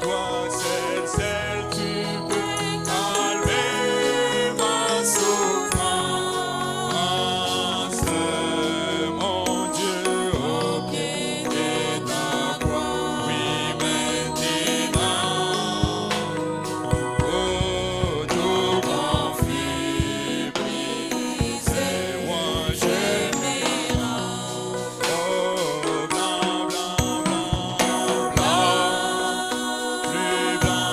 toi seul tu peux calmer ma souffrance, mon Dieu, au pied de ta croix. Oui, maintenant, oh, tout conflit brisé, moi je oh, blanc, blanc, blanc, blanc, plus blanc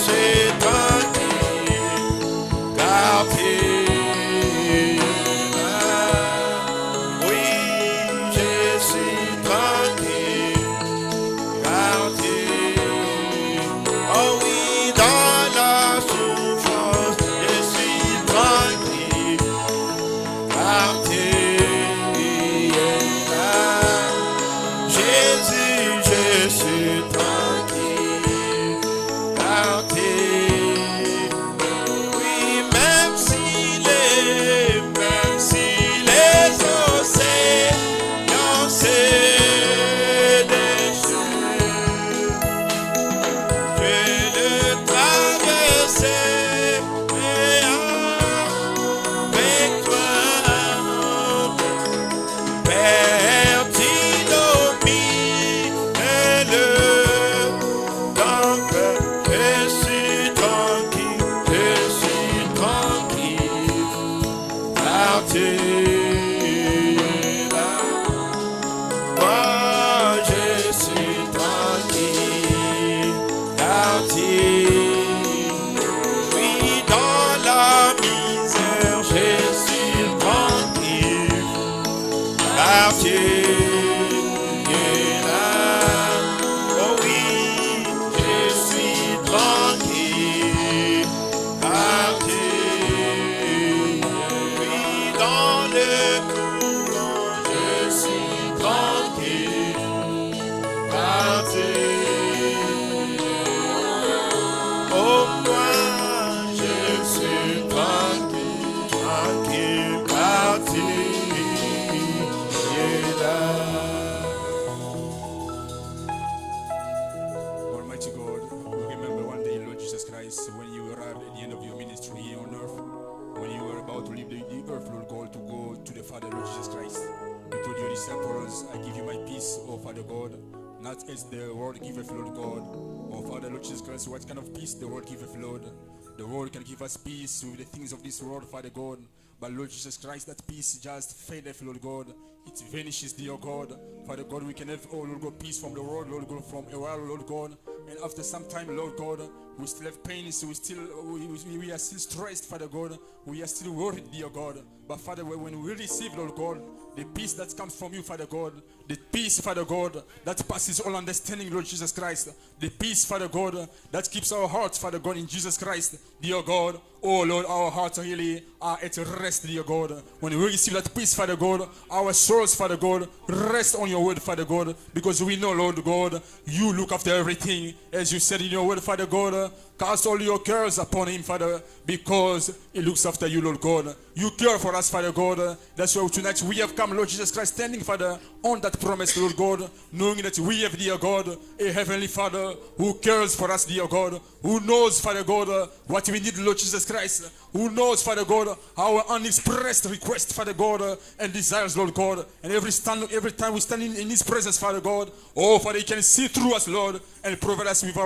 suis tranquille, car tu es là. Oui, je suis tranquille, car tu es. Oh oui, dans la souffrance, je suis tranquille, car tu es là. Jésus, je suis tranquille, car tu es. Oui, même si les océans se déchirent, je le traverser avec toi. Père, tu domines donc je suis tranquille, car tu es là. Moi, je suis tranquille, car tu es. Oui, dans la misère, je suis tranquille, car tu es là. Oh oui, je suis tranquille, car tu es. Oui, dans le courant, je suis tranquille, car tu es. Oh moi, je suis tranquille, car tu es là. Almighty God, we remember one day, Lord Jesus Christ, when you arrived at the end of your ministry here on earth, when you were about to leave the earth, Lord God, to go to the Father, Lord Jesus Christ. You told your disciples, I give you my peace, O Father God, not as the world giveth, Lord God. O Father, Lord Jesus Christ, what kind of peace the world giveth, Lord? The world can give us peace with the things of this world, Father God. But Lord Jesus Christ, that peace just fadeth, Lord God. It vanishes, dear God. Father God, we can have, oh Lord God, peace from the world, Lord God, from a while, Lord God. And after some time, Lord God, we still have pain, so we are still stressed, Father God. We are still worried, dear God. But Father, when we receive, Lord God, the peace that comes from you, Father God, the peace, Father God, that passes all understanding, Lord Jesus Christ, the peace, Father God, that keeps our hearts, Father God, in Jesus Christ, dear God. Oh Lord, our hearts really are at rest, dear God. When we receive that peace, Father God, our souls, Father God, rest on your word, Father God, because we know, Lord God, you look after everything, as you said in your word, Father God. Cast all your cares upon him, Father, because he looks after you, Lord God. You care for us, Father God. That's why tonight we have come, Lord Jesus Christ, standing, Father, on that promise, Lord God, knowing that we have, dear God, a heavenly Father who cares for us, dear God, who knows, Father God, what we need, Lord Jesus Christ, who knows, Father God, our unexpressed request, Father God, and desires, Lord God. And every time we stand in his presence, Father God, oh, Father, he can see through us, Lord, and provide us with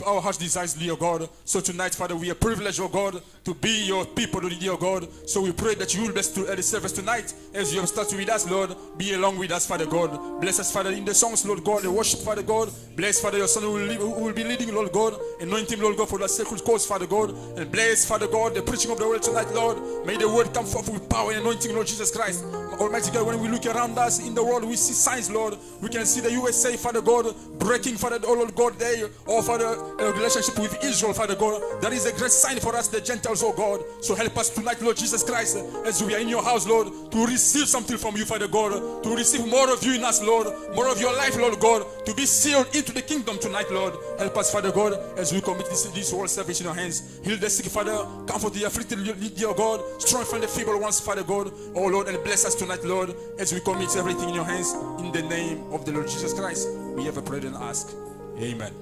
our heart's desires, dear God. So tonight, Father, we are privileged, oh God, to be your people, dear God. So we pray that you will bless the service tonight as you have started with us, Lord. Be along with us, Father God. Bless us, Father, in the songs, Lord God, the worship, Father God. Bless, Father, your son who will be leading, Lord God. Anoint him, Lord God, for that sacred cause, Father God. And bless, Father God, the preaching of the word tonight, Lord. May the word come forth with power and anointing, Lord Jesus Christ. Almighty God, when we look around us in the world, we see signs, Lord. We can see the USA, Father God, breaking, Father, oh Lord God, there, oh Father, a relationship with Israel, Father God. That is a great sign for us, the Gentiles, oh God. So help us tonight, Lord Jesus Christ, as we are in your house, Lord, to receive something from you, Father God, to receive more of you in us, Lord, more of your life, Lord God, to be sealed into the kingdom tonight, Lord. Help us, Father God, as we commit this whole service in your hands. Heal the sick, Father, comfort the afflicted, dear God, strengthen the feeble ones, Father God, oh Lord, and bless us tonight, Lord, as we commit everything in your hands, in the name of the Lord Jesus Christ. We have a prayer and ask. Amen.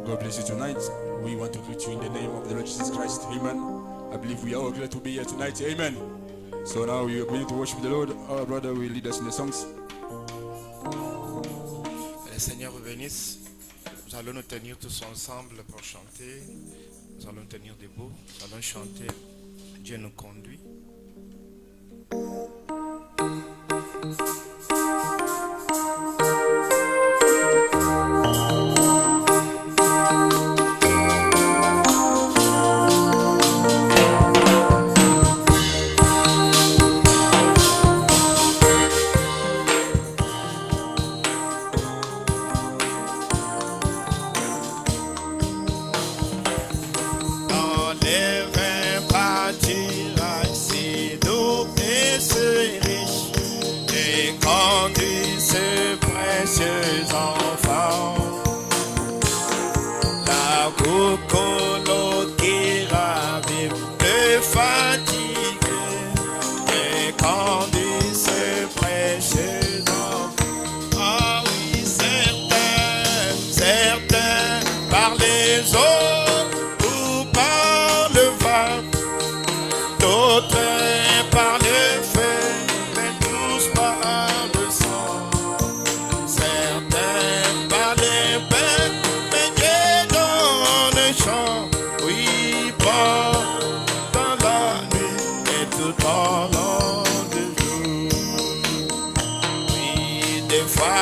God bless you tonight. We want to greet you in the name of the Lord Jesus Christ. Amen. I believe we are all glad to be here tonight. Amen. So now we are going to worship the Lord. Our brother will lead us in the songs. Que le Seigneur vous bénisse. Nous allons nous tenir tous ensemble pour chanter. Nous allons nous tenir debout. Nous allons chanter. Dieu nous conduit.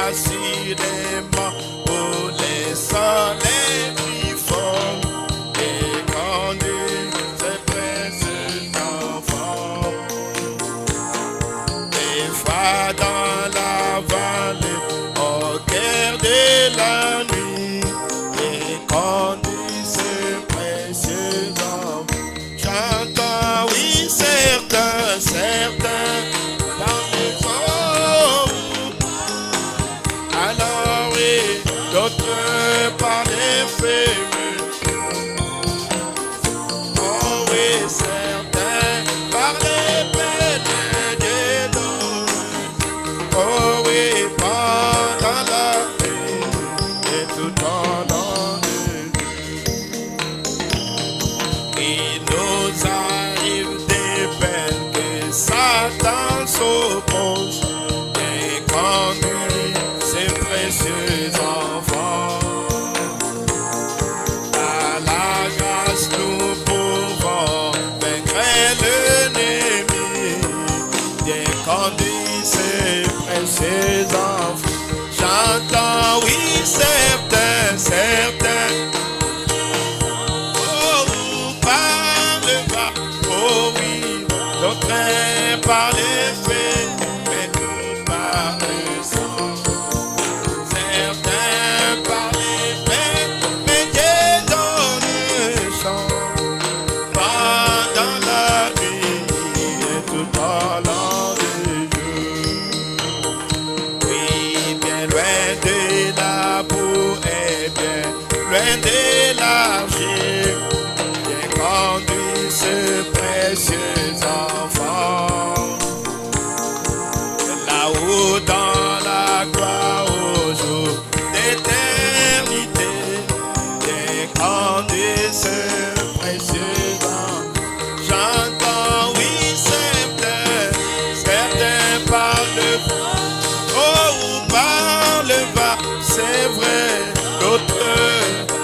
passionnément pour les soleils plus forts et conduit ses précieux enfants. Des fois dans la vallée, au cœur de la nuit, et conduit ses précieux enfants. J'entends, oui, certains, dans les eaux. Alors, oui, d'autres par les feux. Oh, oui, certains par les peines des dons. Oh, oui, pendant la nuit et tout en l'an de il nous arrive des peines que Satan s'oppose et conduit ses précieux enfants. Par la grâce, nous pouvons vaincre l'ennemi et conduit ses précieux enfants. J'entends, oui, certains. Oh, par le bas, oh oui, d'autres par les faits, mais nous par le sang. Certains par les faits, mais Dieu donne le chant. Pendant la nuit et tout en l'an de Dieu. Oui, bien loin de la boue et bien loin de l'argile, j'ai conduit ce précieux enfant. Là-haut dans la gloire au jour d'éternité, j'ai conduit ce précieux enfant. J'entends, oui, certains par le oh, par le bas, c'est vrai, d'autres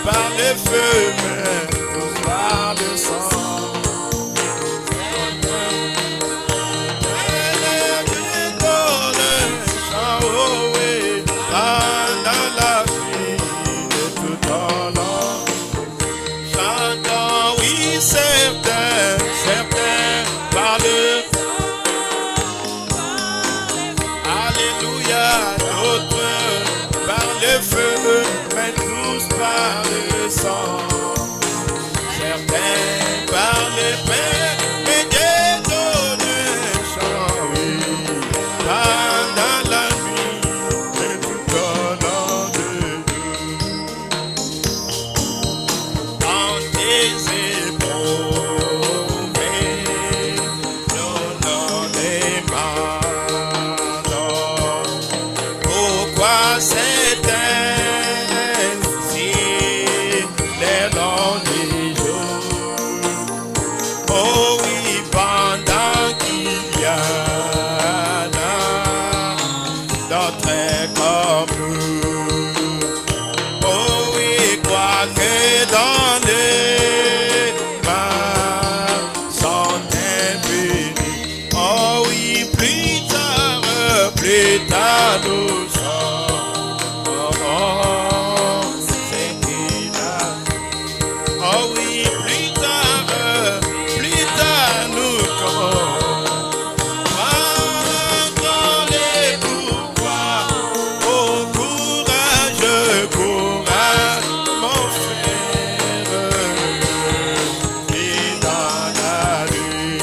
par le feu, mais tous par le sang. Certains par le Alléluia, d'autres par le feu, mais tous par le sang. Certains par le pain, mais Dieu donne un chant, oui, pendant la nuit, et tout en l'an de Dieu. Dans tes épaules, c'est ainsi les longs des jours. Oh oui, pendant qu'il y a là d'autres comme nous. Oh oui, quoi que dans les mains sont impunis. Oh oui, plus tard nous sommes. Oh oui, plus tard nous prendrons les pouvoirs. Oh courage, mon frère, et dans la rue,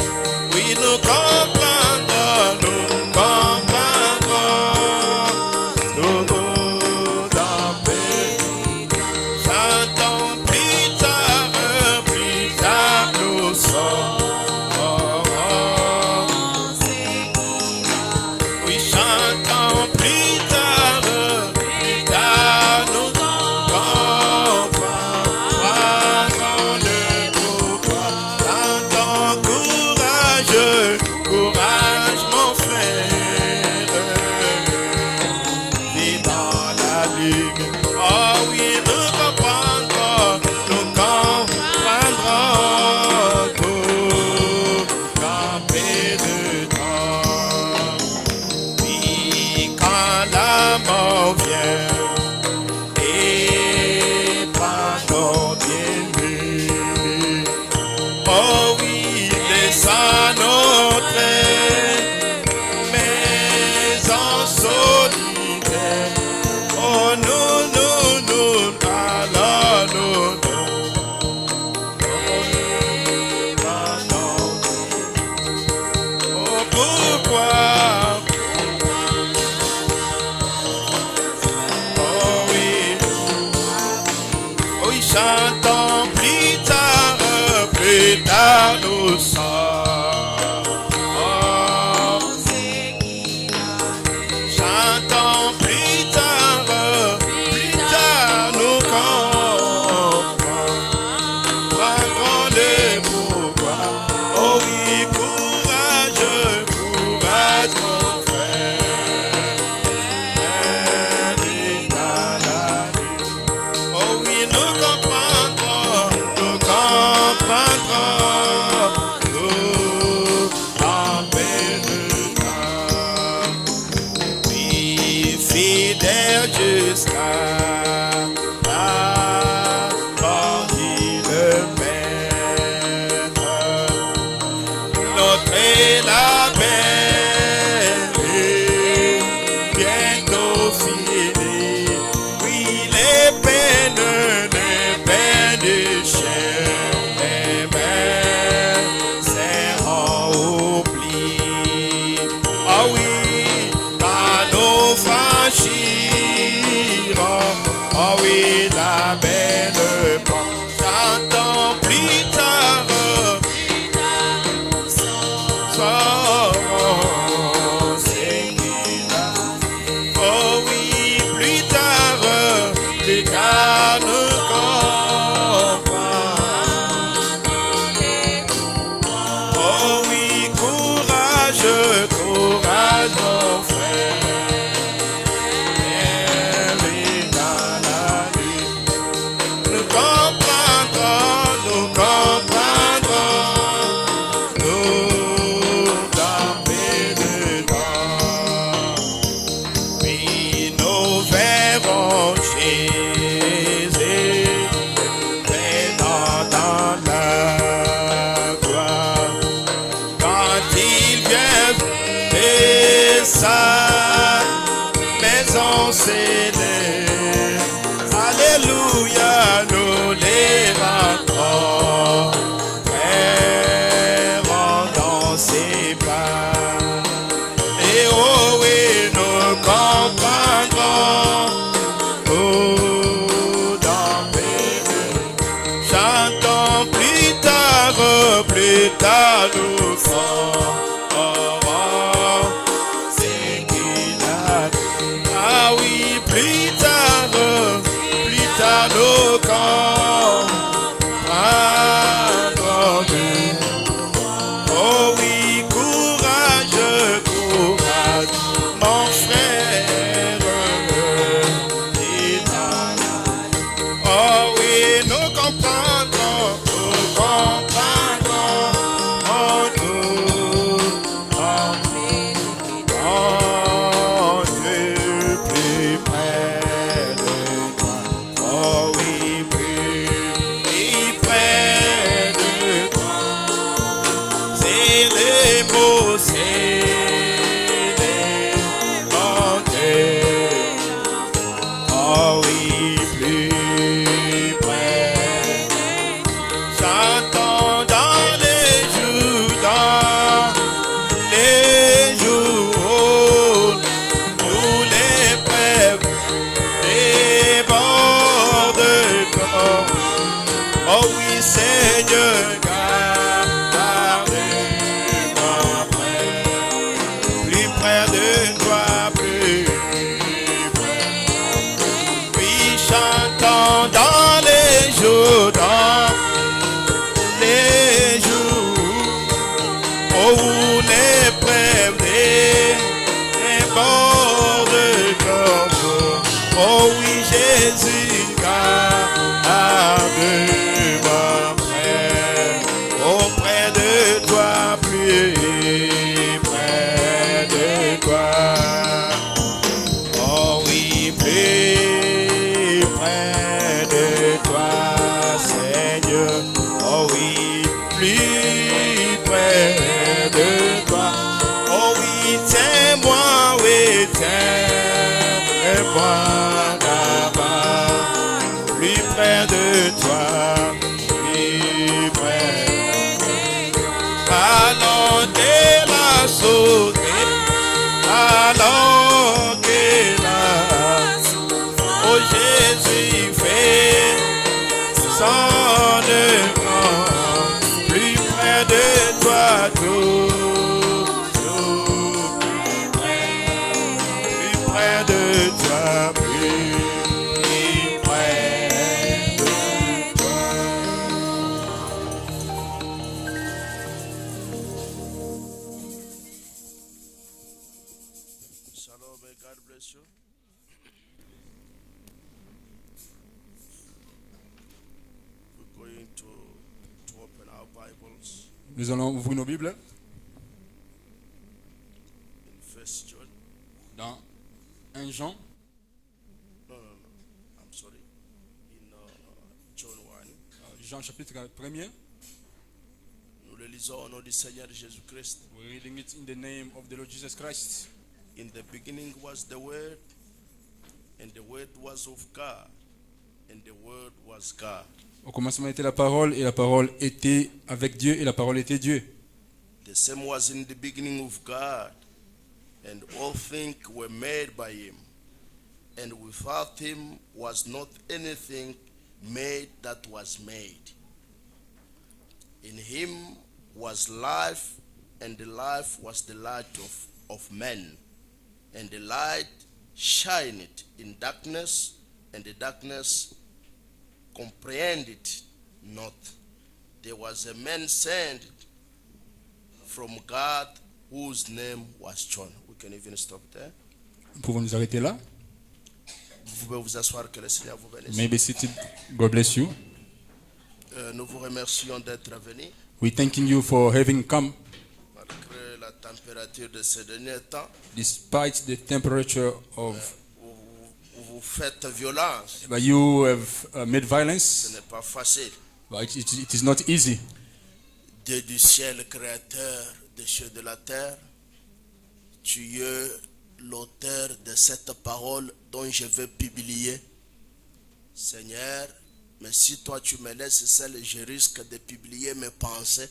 oui nous comprendrons, nous dans paix. Chantons plus tard nous sommes. Oui, chantons plus tard nous comprendrons le pouvoir. Chantons courage mon frère, et dans la ligne. Oh oui, nous comprendrons tout dans peu de temps. Puis quand la mort chantons plus tard nous sommes. Chantons plus tard nous comprendrons le pourquoi. Oh oui, courage mon frère. Oh oui, nous comprendrons, nous en paix de temps. Oui, fidèle jusqu'à la mort qui le maître. Notre la paix est bientôt finie. Oui, les peines du chien, les mains seront oubliées. Ah oui, par nos franchirons. Ah oui, la belle porte. J'entends plus tard. Oh oui, plus tard nous comprendrons. Oh oui, courage mon frère. Et dans la vie, nous comprendrons, nous dans paix de temps. Oui, nous verrons Jésus présent dans la gloire. Quand il vient et sa maison scellée, alléluia, nous les rentrons, frères dans ses pas. Et oh oui, nous comprendrons, oh, dans paix. Chantons plus tard nous ferons ce qu'il a dit. Ah oui, plus tard nous comprendrons. Oh oui, courage mon frère. Oh oui, nous comprendrons, Dieu plus près de toi. Oh oui, plus près de toi. C'est les mots, c'est les montées. Oh oui, plus près. Chantons dans les jours, nous les prêves, les bords de corps. Oh oui, Seigneur, garde-moi plus près de toi, plus près. Oui, chantons dans les jours, oh, les prêves, les bords de corps. Oh oui, Jésus, garde-moi auprès de toi, plus près de toi. Oh oui, plus près de toi, Seigneur. Oh oui, plus près de toi. Oh oui, tiens-moi, oui, tiens-moi là-bas, plus près de toi, plus près. Allons de la sauter, allons de la. Oh Jésus, fais Nous allons ouvrir nos Bibles in First John. dans 1 Jean, No. I'm sorry. In John 1. Jean chapitre 1er. Nous le lisons au nom du Seigneur Jésus-Christ. We're reading it in the name of the Lord Jesus Christ. In the beginning was the Word, and the Word was of God, and the Word was God. Au commencement était la parole, et la parole était avec Dieu, et la parole était Dieu. The same was in the beginning of God, and all things were made by him. And without him was not anything made that was made. In him was life, and the life was the light of men. And the light shined in darkness, and the darkness comprehended not. There was a man sent from God whose name was John. We can even stop there. Nous pouvons nous arrêter là. Vous pouvez vous asseoir, que le Seigneur vous bénisse. May be seated. God bless you. Nous vous remercions d'être venus, We're thanking you for having come, malgré la température de ces derniers temps. despite the temperature of. Vous faites violence. But you have made Ce violence. n'est pas facile. But it is not easy. Dieu du ciel, créateur des cieux de la terre, tu es l'auteur de cette parole dont je vais publier. Seigneur, mais si toi tu me laisses seul, je risque de publier mes pensées.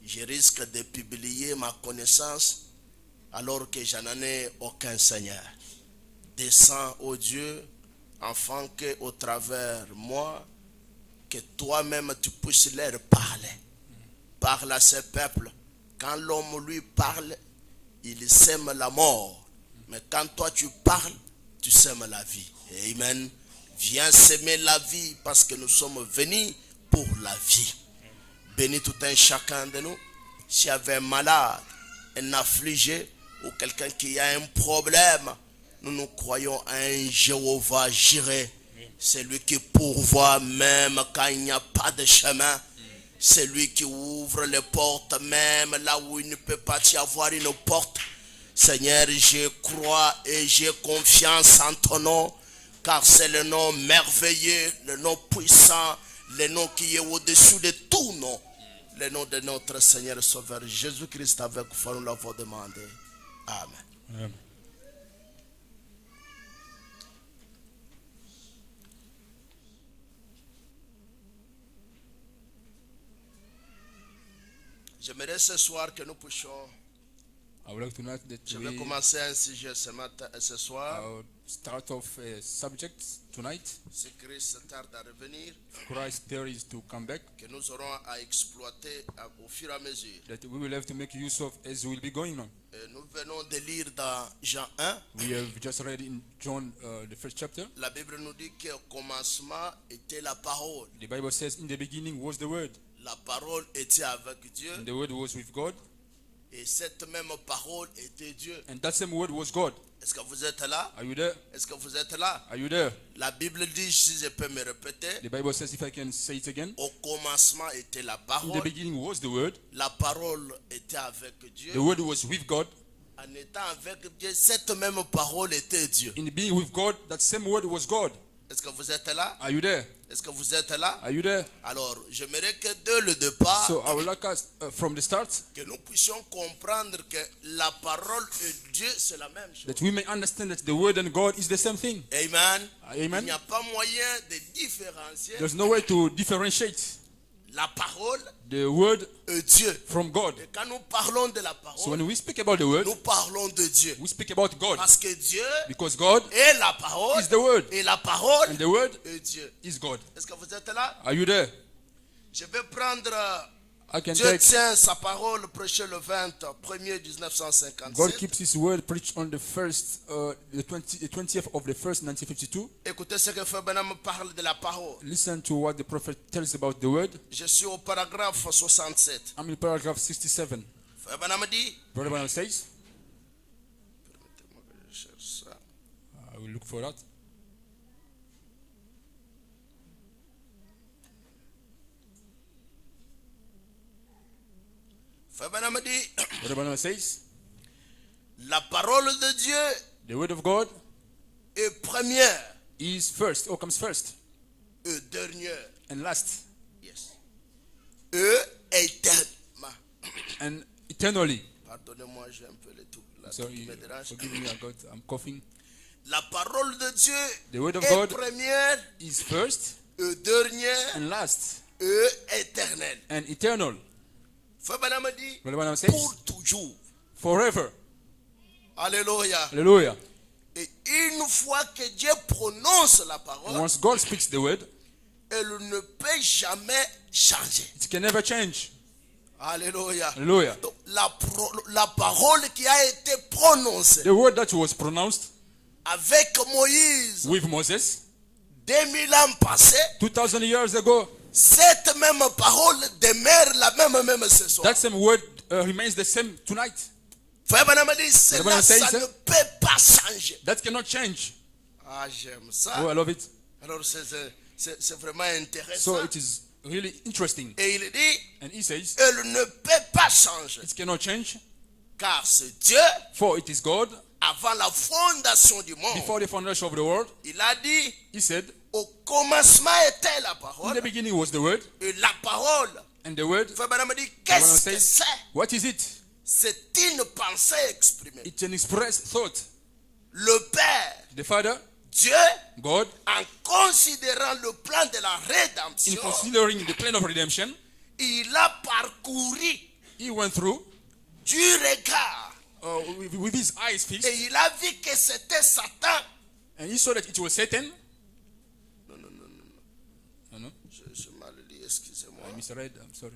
Je risque de publier ma connaissance alors que je n'en ai aucun, Seigneur. Descends, ô Dieu, afin que au travers moi, que toi-même tu puisses leur parler. Parle à ce peuple. Quand l'homme lui parle, il sème la mort. Mais quand toi tu parles, tu sèmes la vie. Amen. Viens s'aimer la vie parce que nous sommes venus pour la vie. Bénis tout un chacun de nous. S'il y avait un malade, un affligé ou quelqu'un qui a un problème, nous croyons à un Jéhovah Jireh. C'est lui qui pourvoit même quand il n'y a pas de chemin. C'est lui qui ouvre les portes même là où il ne peut pas y avoir une porte. Seigneur, je crois et j'ai confiance en ton nom, car c'est le nom merveilleux, le nom puissant, le nom qui est au-dessus de tout nom. Le nom de notre Seigneur Sauveur Jésus-Christ, avec foi nous l'avons demandé. Amen. J'aimerais ce soir que nous puissions. I would like tonight that Je vais we commencer un sujet ce soir. start off a subject tonight. Si Christ tarde à revenir, Christ tarries to come back, que nous aurons à exploiter au fur et à mesure. that we will have to make use of as we'll be going on. Nous venons de lire dans Jean 1. We have just read in John, the first chapter. La Bible nous dit qu'au commencement était la parole. The Bible says, in the beginning was the Word, La parole était avec Dieu. and the Word was with God, Et cette même parole était Dieu. and that same Word was God. Est-ce que vous êtes là? Are you there? Est-ce que vous êtes là? Are you there? La Bible dit, si je peux me répéter, The Bible says, if I can say it again, au commencement était la in the parole. beginning was the Word, La parole était avec Dieu. the Word was with God. En étant avec Dieu, cette même parole était Dieu. In being with God, that same Word was God. Est-ce que vous êtes là? Are you there? Est-ce que vous êtes là? Are you there? Alors, j'aimerais que dès le départ, So I would like us, from the start, que nous puissions comprendre que la parole et Dieu, c'est la même chose. that we may understand that the Word and God is the same thing. Amen. Amen. Il n'y a pas moyen de différencier There's no way to differentiate la parole the Word et Dieu. from God. Et quand nous parlons de la So when parole, we speak about the Word, nous parlons de Dieu. we speak about God, Parce que Dieu because God est la parole is the Word, et la parole and the Word est Dieu. is God. Est-ce que vous êtes là? Are you there? Je vais prendre I can Dieu take. tient sa parole prêchée le 21er God 1957. keeps His word preached on the first, the 20th of the first 1952. Écoutez ce que Frère Branham parle de la parole. Listen to what the prophet tells about the word. Je suis au paragraphe 67. I'm in paragraph 67. Frère Branham dit, Brother Branham says, permettez-moi que je cherche ça. I will look for that. Frère Branham dit, Brother Branham says, la parole de Dieu the word of God est première is first, or comes first, et dernière. and last, Yes. Et éternellement. and eternally. Pardonnez-moi, j'ai un peu le tout là qui Sorry, me dérange. forgive me, I'm coughing. La parole de Dieu The word of est God première is first et dernière and last et éternelle. and eternal. Frère Branham dit, Brother Branham says, pour toujours. forever. Alléluia. Hallelujah. Et une fois que Dieu prononce la parole, Once God speaks the word, elle ne peut jamais changer. it can never change. Alléluia. Hallelujah. Donc, la parole qui a été prononcée The word that was pronounced avec Moïse with Moses 2000 ans passés, 2000 years ago, cette même parole demeure la même ce soir. that same word remains the same tonight. Frère Branham dit, cela, Branham says, ça ne peut pas changer. That cannot change. Ah, j'aime ça. Oh, I love it. Alors, c'est vraiment intéressant. So it is really interesting. Et il dit, And he says, elle ne peut pas changer. it cannot change, Car c'est Dieu, for it is God. avant la fondation du monde. Before the foundation of the world, Il a dit, he said, au commencement était la in parole. the beginning was the word, Et la parole, and the word, Frère Branham dit, Branham qu'est-ce que says, c'est? what is it? C'est une pensée exprimée. It's an expressed thought. Le Père, The Father, Dieu, God, en considérant le plan de la in rédemption, considering the plan of redemption, il a parcouru he went through du regard. with his eyes fixed, Et il a vu que c'était Satan. and he saw that it was Satan. Non, No, je mal lu, excusez-moi. I misread, I'm sorry.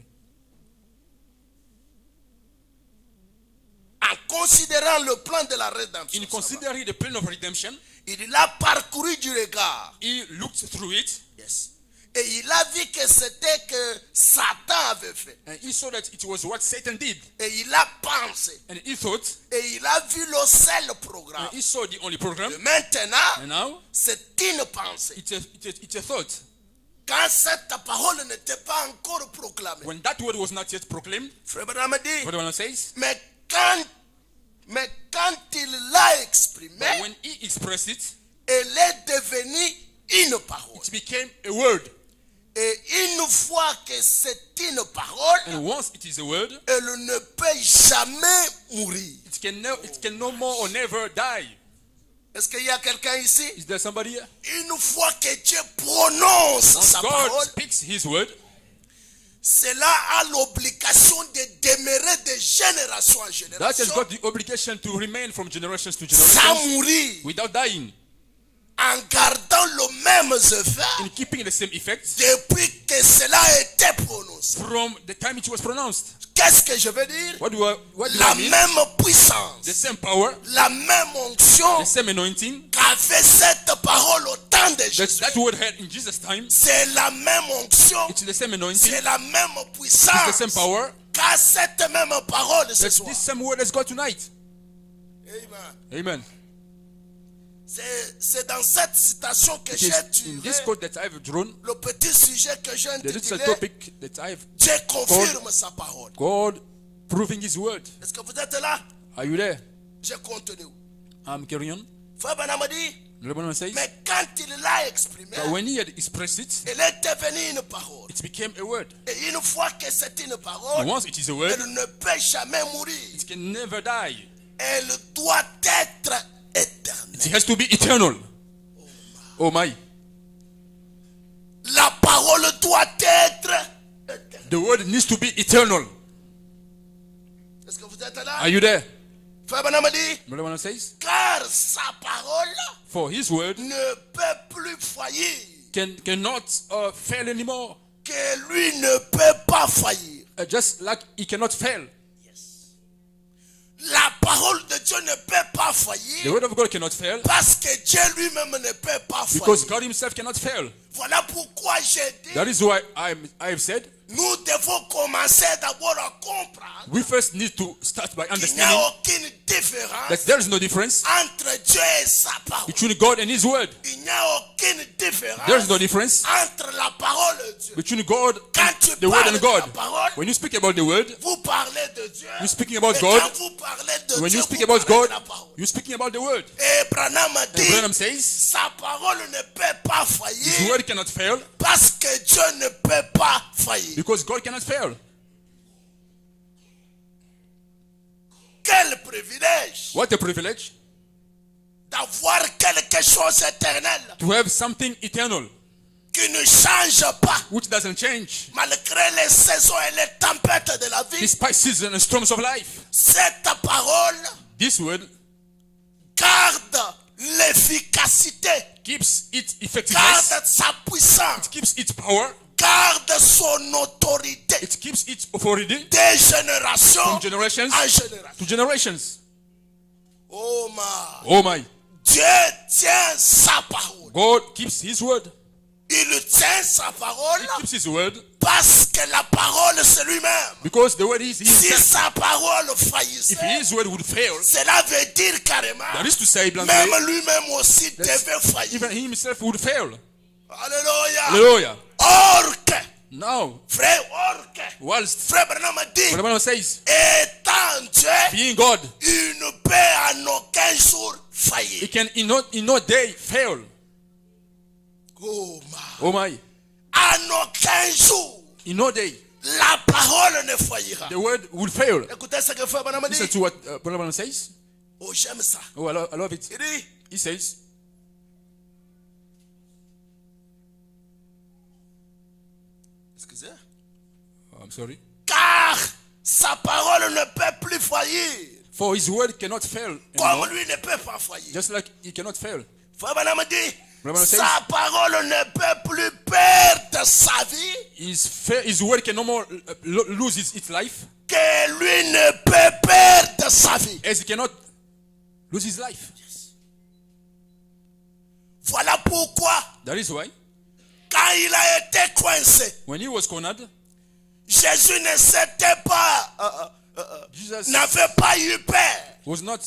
En considérant le plan de la rédemption, In ça va. considering the plan of redemption, Il a parcouru du regard. he looked through it, Yes. Et il a vu que c'était que Satan avait fait. and he saw that it was what Satan did. Et il a pensé. And he thought, Et il a vu le seul programme. and he saw the only program, Et maintenant, and now c'est une pensée. it's a thought. Quand cette parole n'était pas encore proclamée, When that word was not yet proclaimed, Frère Branham dit, what the one says, mais quand il l'a exprimé, but when he expressed it, elle est devenue une parole. it became a word. Et une fois que c'est une parole, And once it is a word, elle ne peut jamais mourir. it can no more or never die. Est-ce qu'il y a quelqu'un ici? Is there somebody here? Une fois que Dieu prononce Once sa God parole, speaks his word, cela a l'obligation de demeurer de génération en that has génération got the obligation to remain from generations to sans generations mourir, without dying, en gardant le même effet in keeping the same effects depuis que cela a été prononcé. from the time it was pronounced. Qu'est-ce que je veux dire? What do La I mean? même puissance, The same power, la même onction the same anointing qu'avait cette parole au temps de that Jésus. that word had in Jesus' time. C'est la même onction, It's the same anointing, c'est la même it's the puissance same power qu'a cette même parole ce that soir. this same word has got tonight. Amen. Amen. C'est dans cette citation que It j'ai is in tiré this quote that I've drawn, le petit sujet que j'ai the little intitulé topic that I've Dieu confirme sa parole. God proving his word. Est-ce que vous êtes là? Are you there? J'ai continue. I'm carrying on. Frère Branham dit, The Bible says mais quand il l'a exprimé, that when he had expressed it, elle est devenue une parole. it became a word. Et une fois que c'est une And parole, once it is a word, elle ne peut jamais mourir. it can never die. Elle doit être It éternelle. has to be eternal. Oh my. La parole doit être éternelle. The word needs to be eternal. Est-ce que vous êtes là? Are you there? Frère Branham dit, The Bible says, car sa parole for his word ne peut plus faillir, cannot fail anymore. que lui ne peut pas faillir. Just like he cannot fail. La parole de Dieu ne peut pas The faillir word of God cannot fail parce que Dieu lui-même ne peut pas because faillir. God himself cannot fail. Voilà pourquoi j'ai dit, That is why I have said, Nous devons commencer d'abord à comprendre We first need to start by qu'il n'y a understanding aucune différence that there is no difference entre Dieu et sa parole. between God and His Word. Il n'y a aucune différence There is no difference entre la parole de Dieu. between God Quand and tu the Word parles and de God. la parole, When you speak about the Word, vous parlez de Dieu. you're speaking about Et God. quand vous parlez de When Dieu, you speak vous about parlez God, de la parole. you're speaking about the Word. Et Branham a And dit, Branham says, sa parole ne peut pas His faillir Word cannot fail parce que Dieu ne peut pas faillir. because God cannot fail. Quel privilège What a privilege d'avoir quelque chose d'éternel to have something eternal qui ne change pas which doesn't change malgré les saisons et les tempêtes de la vie. despite seasons and storms of life. Cette parole This Word garde l'efficacité, keeps its effectiveness, garde sa puissance, keeps its power, garde son autorité it keeps its authority des générations from generations en génération. to generations. Oh my. Oh my. Dieu tient sa parole. God keeps His Word. Il tient sa parole He keeps His Word parce que la parole c'est lui-même. because the Word is Si Himself. sa parole faillissait, If His Word would fail, cela veut dire carrément, that is to say bluntly, même lui-même aussi devait faillir. even He Himself would fail. Alléluia. Hallelujah. Or que, Now, frère, or que, whilst frère Branham a dit, what the Bible says, étant Dieu, being God, il ne peut en aucun jour faillir. He can in no day fail. Oh my. Oh my. En aucun jour, In no day, la parole ne faillira. the Word will fail. Écoutez ce que frère Branham Listen dit. to what Brother Branham says. Oh, j'aime ça. Oh, I love it. Il dit, He says, excusez, oh, I'm sorry. car sa parole ne peut plus faillir. For His Word cannot fail Comme anymore, lui ne peut pas faillir. just like He cannot fail. Frère Branham dit, Branham says- sa parole ne peut plus perdre sa vie, His Word can no more lose its life, que lui ne peut perdre sa vie. as He cannot lose His life. Voilà pourquoi, That is why, quand il a été coincé, when He was cornered, Jésus ne s'était pas, Jesus n'avait pas eu peur. was not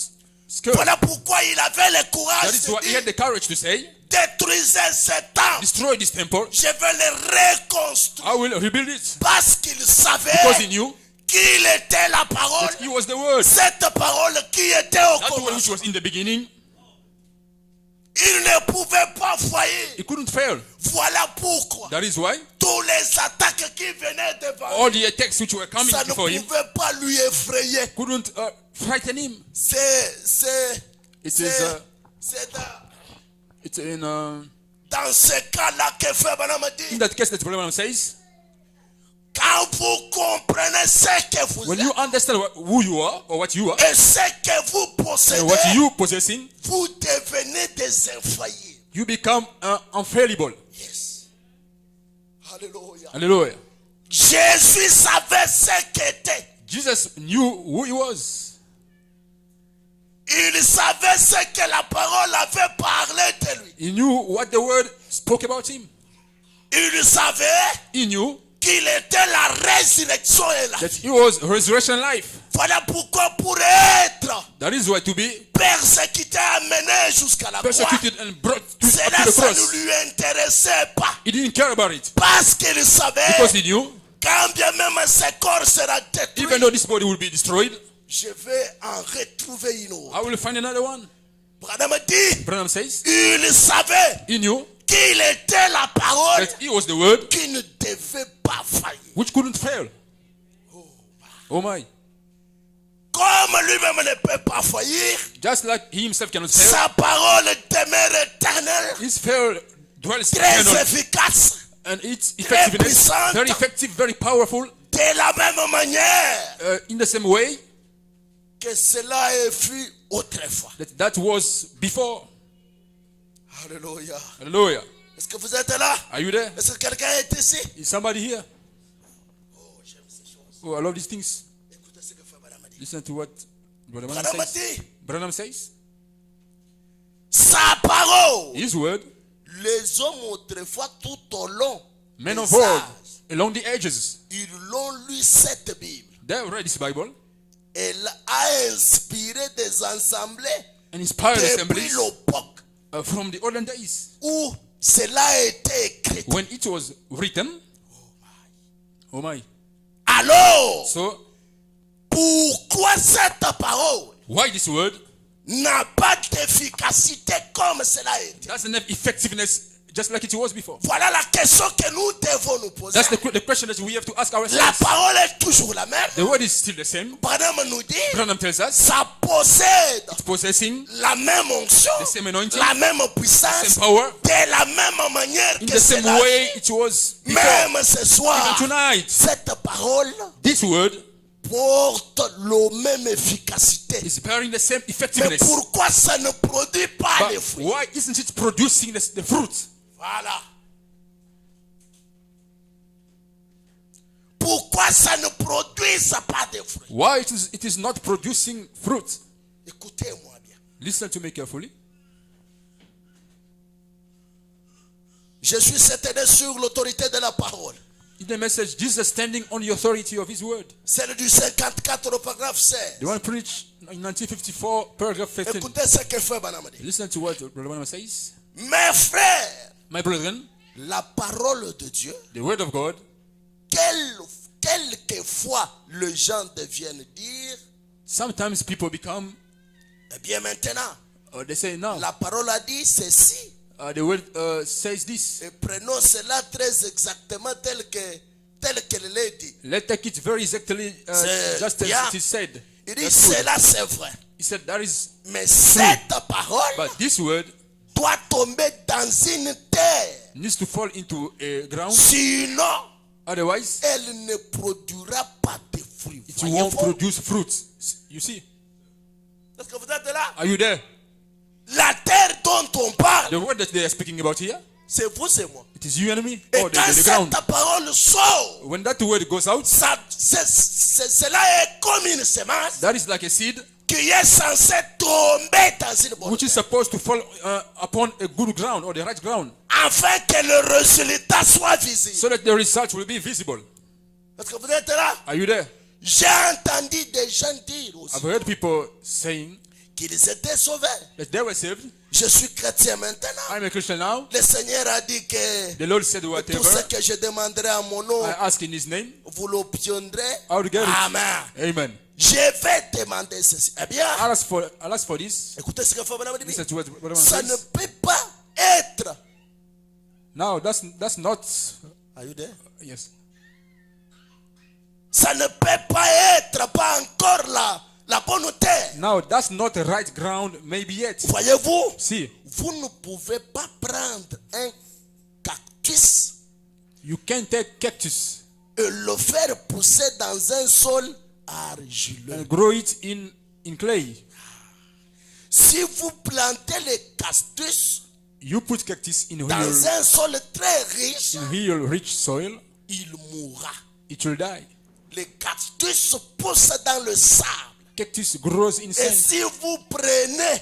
scared. Voilà pourquoi il avait le That courage is de why He had dire, the courage to say, détruisez ce temple, destroy this temple, je vais le reconstruire. I will rebuild it. Parce qu'il savait Because He knew qu'il était la parole, that He was the Word. cette parole qui était au That Word which commencement. was in the beginning, Il ne pouvait pas faillir. He couldn't fail. Voilà pourquoi That is why tous les attaques qui venaient devant all lui, the attacks which were coming ça ne before Him pouvait pas lui effrayer. couldn't frighten Him. C'est It's in dans ce cas-là que Frère Branham dit, that case that Brother Branham says, quand vous comprenez ce que vous when êtes you understand who you are or what you are et ce que vous and possédez, what you possessing, vous devenez des infaillibles. you become unfailable. Yes. Alléluia. Hallelujah. Jésus savait ce qu'était. Jesus knew who He was. Il savait ce que la parole avait parlé de lui. He knew what the Word spoke about Him. Il savait He knew qu'il était la résurrection et la vie. that He was resurrection life. Voilà pourquoi pour être That is why to be persécuté, amené jusqu'à la croix, persecuted and brought to cela the ça ne cross, lui intéressait pas. He didn't care about it Parce qu'il savait, because He knew quand bien même ce corps sera détruit, even though this body will be destroyed, je vais en retrouver une autre. I will find another one. Branham dit, Branham says il savait He knew qu'il était la parole that He was the Word qui ne devait pas faillir. which couldn't fail. Oh my. Comme lui-même ne peut pas faillir, Just like He Himself cannot fail, sa parole demeure éternelle, His fail dwells très eternal, efficace. and its effectiveness puissante. very effective, very powerful, De la même manière in the same way que cela fut autrefois. that was before. Alléluia. Hallelujah. Est-ce que vous êtes là? Are you there? Est-ce que quelqu'un est ici? Is somebody here? Oh, j'aime ces choses. Oh, I love these things. Écoutez ce que Frère Branham dit. Listen to what Brother Branham Branham says. dit, Branham says, sa parole, His Word, les hommes autrefois tout au long men des of old, âges along the edges. Ils l'ont lu cette Bible. They read this Bible Elle a inspiré des assemblées and inspired depuis assemblies l'époque from the olden days. où cela a été écrit. When it was written, oh my. Alors, So, pourquoi cette parole why this word n'a pas d'efficacité comme cela est? doesn't have effectiveness just like it was before? Voilà la question que nous devons nous poser. That's the question that we have to ask La ourselves. parole est toujours la même. The word is still the same. Branham nous dit, Branham tells us ça possède it's possessing la même onction, the same anointing, la même the puissance, same power, de la même manière in que the same cela. way it was before. Même ce Even soir, tonight, cette parole this word porte la même efficacité. is bearing the same Mais effectiveness. pourquoi ça ne produit pas les But fruits? why isn't it producing the fruit? Voilà. Pourquoi ça ne produit pas de fruits? Why it is not producing fruit? Écoutez-moi bien. Listen to me carefully. Je suis certain sur l'autorité de la parole. In the message, Jesus standing on the authority of his word. Celle du 54 au paragraphe 16. The one preached in 1954, paragraph 15. Écoutez ce que fait Branham dit. Listen to what Brother Branham says. Mes frères, My brethren, la parole de Dieu, the word of God, quelquefois les gens deviennent dire, sometimes people become, eh bien maintenant, they say now, la parole a dit ceci. the word says this. Et prenons cela très exactement tel qu'elle l'a dit. Let's take it very exactly, C'est just as bien. it is said. Il dit That's good. cela c'est vrai. He said that is, Mais cette parole but this word doit tomber dans une terre. needs to fall into a ground. Sinon, Otherwise, elle ne produira pas de fruits. it won't Voyez-vous? produce fruit. You see? Est-ce que vous êtes là? Are you there? La terre dont on parle, The word that they are speaking about here, c'est vous et moi. it is you and me. Et Or quand the ground. cette parole sort, When that word goes out, cela est comme une semence that is like a seed qui est censée tomber dans une bonne which is terre, supposed to fall upon a good ground or the right ground, afin que le résultat soit visible. so that the result will be visible. Est-ce que vous êtes là? Are you there? J'ai entendu des gens dire aussi I've heard people saying qu'ils étaient sauvés. that they were saved. Je suis chrétien maintenant. I'm a Christian now. Le Seigneur a dit que The Lord said tout whatever ce que je demanderai à mon nom, I ask in His name, vous l'obtiendrez. I will get it. Amen. Amen. Je vais demander ceci. Eh bien, I'll ask for this. écoutez ce que Fabien dit. Listen to what Brother Ça ne says. peut pas être. Now that's not. Are you there? Yes. Ça ne peut pas être, pas encore la bonne terre. Now that's not the right ground, maybe yet. Voyez-vous, See, vous ne pouvez pas prendre un cactus you can take cactus et le faire pousser dans un sol argileux. and grow it in clay. Si vous plantez les cactus You put cactus in dans un sol très riche, real rich soil, il mourra. it will die. Les cactus poussent dans le sable. Cactus grows in Et sand, si vous prenez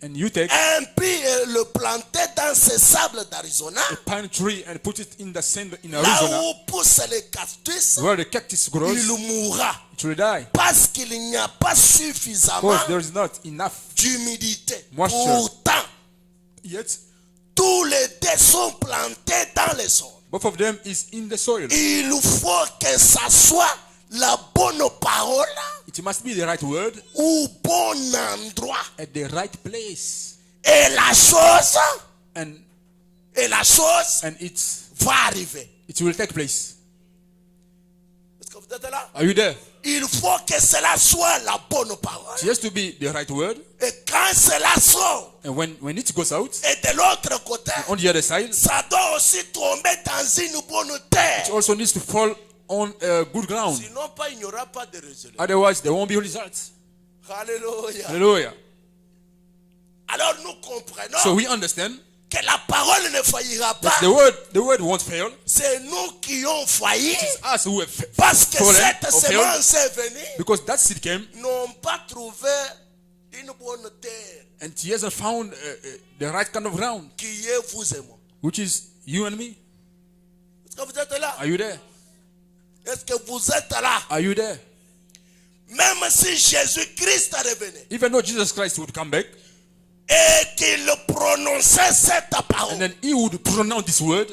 and you take un puits et le plantez dans ce sable d'Arizona, a pine tree and put it in the sand in là Arizona, où poussent les cactus, where the cactus grows, il mourra. it will die. Parce qu'il n'y a pas suffisamment Because there is not enough. d'humidité. Moisture. Pourtant, Yet, tous les deux sont plantés dans le sol. both of them is in the soil. Il faut que ça soit la bonne parole It must be the right word au bon endroit. at the right place. Et la chose And va arriver. it will take place. Est-ce que vous êtes là? Are you there? Il faut que cela soit la bonne parole. It has to be the right word. Et quand cela sort, And when it goes out, et de l'autre côté, on the other side, ça doit aussi tomber dans une bonne it terre. also needs to fall on good ground. Sinon, il n'y aura pas de résultat. Otherwise, there won't be results. Alléluia. Hallelujah. Alors nous comprenons So we understand que la parole ne faillira that pas. the word won't fail. C'est nous qui ont failli It's us who have parce que fallen cette or failed, semence est venue, because that seed came n'ont pas trouvé une bonne terre and he hasn't found the right kind of ground, qui est vous et moi. which is you and me. Est-ce que vous êtes là? Are you there? Est-ce que vous êtes là? Are you there? Même si Jésus-Christ revenait Even though Jesus Christ would come back et qu'il prononçait cette and parole then he would pronounce this word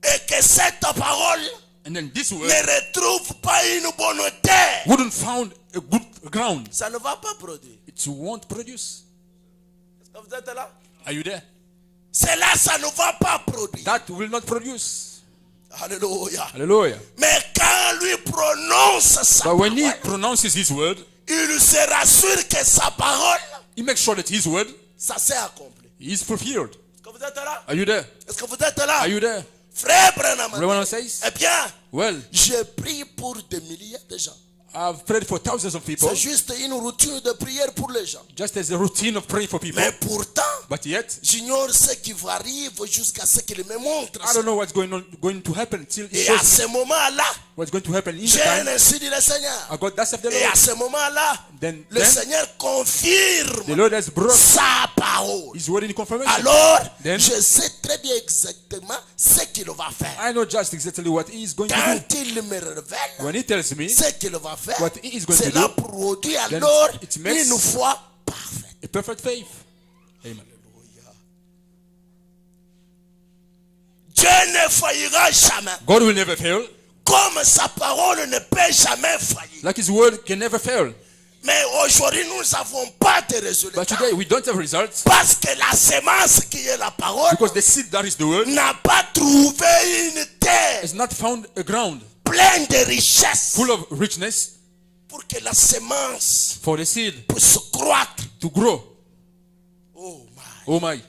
et que cette parole and then this word ne retrouve pas une bonne terre, wouldn't found a good ground, ça ne va pas produire. it won't produce. Est-ce que vous êtes là? Are you there? Cela, ça ne va pas produire. That will not produce. Alléluia. Hallelujah. Mais quand lui prononce sa But when he parole, pronounces his word, il se rassure que sa parole, he makes sure that his word ça s'est accompli. is fulfilled. Est-ce que vous êtes là? Are you there? Est-ce que vous êtes là? Are you there? Frère Branham, Everyone says, eh bien, well, j'ai prié pour des milliers de gens. I've prayed for thousands of people, C'est juste une routine de prière pour les gens. just as a routine of praying for people. Mais pourtant, But yet, j'ignore ce qui va arriver jusqu'à ce qu'il me montre. I don't know what's going to happen till it Et à shows ce moment-là, what's going to happen in the j'ai time. ainsi dit le Seigneur. I got that of the Et à Lord. ce moment-là, Then le Seigneur confirme the Lord has brought sa parole. his word in confirmation. Alors, Then je sais très bien exactement ce qu'il va faire. I know just exactly what he is going to Quand do. il me révèle When he tells me ce qu'il va faire, what he is going to cela do, produit then alors it makes une foi parfaite. a perfect faith. Amen. Dieu ne faillira jamais. God will never fail. Comme sa parole ne peut jamais faillir. Like his word can never fail. Mais aujourd'hui, nous n'avons pas de résultats. But today we don't have results Parce que la semence qui est la parole because the seed that is the word n'a pas trouvé une terre has not found a ground pleine de richesses full of richness pour que la semence for the seed puisse croître. to grow. Oh my. Oh my.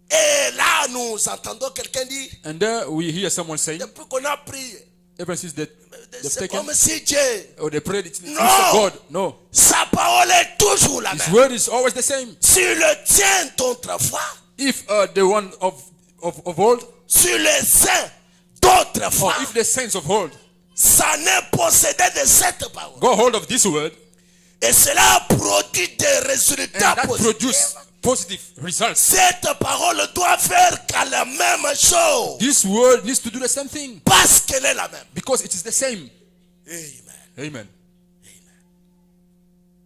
Et là, nous entendons quelqu'un dire, And there we hear someone saying, depuis qu'on a prié, ever since that they've c'est taken comme si Dieu, or they prayed, it's No. God. No. sa parole est toujours la His même. word is always the same. Sur le tien d'autrefois, If the one of old, sur les saints d'autrefois, or if the saints of old ça n'est possédé de cette parole. go hold of this word, Et cela produit des and résultats that positifs. produce positive results. Cette parole doit faire qu'à la même chose. This word needs to do the same thing Parce qu'elle est la même. because it is the same. Amen. Amen.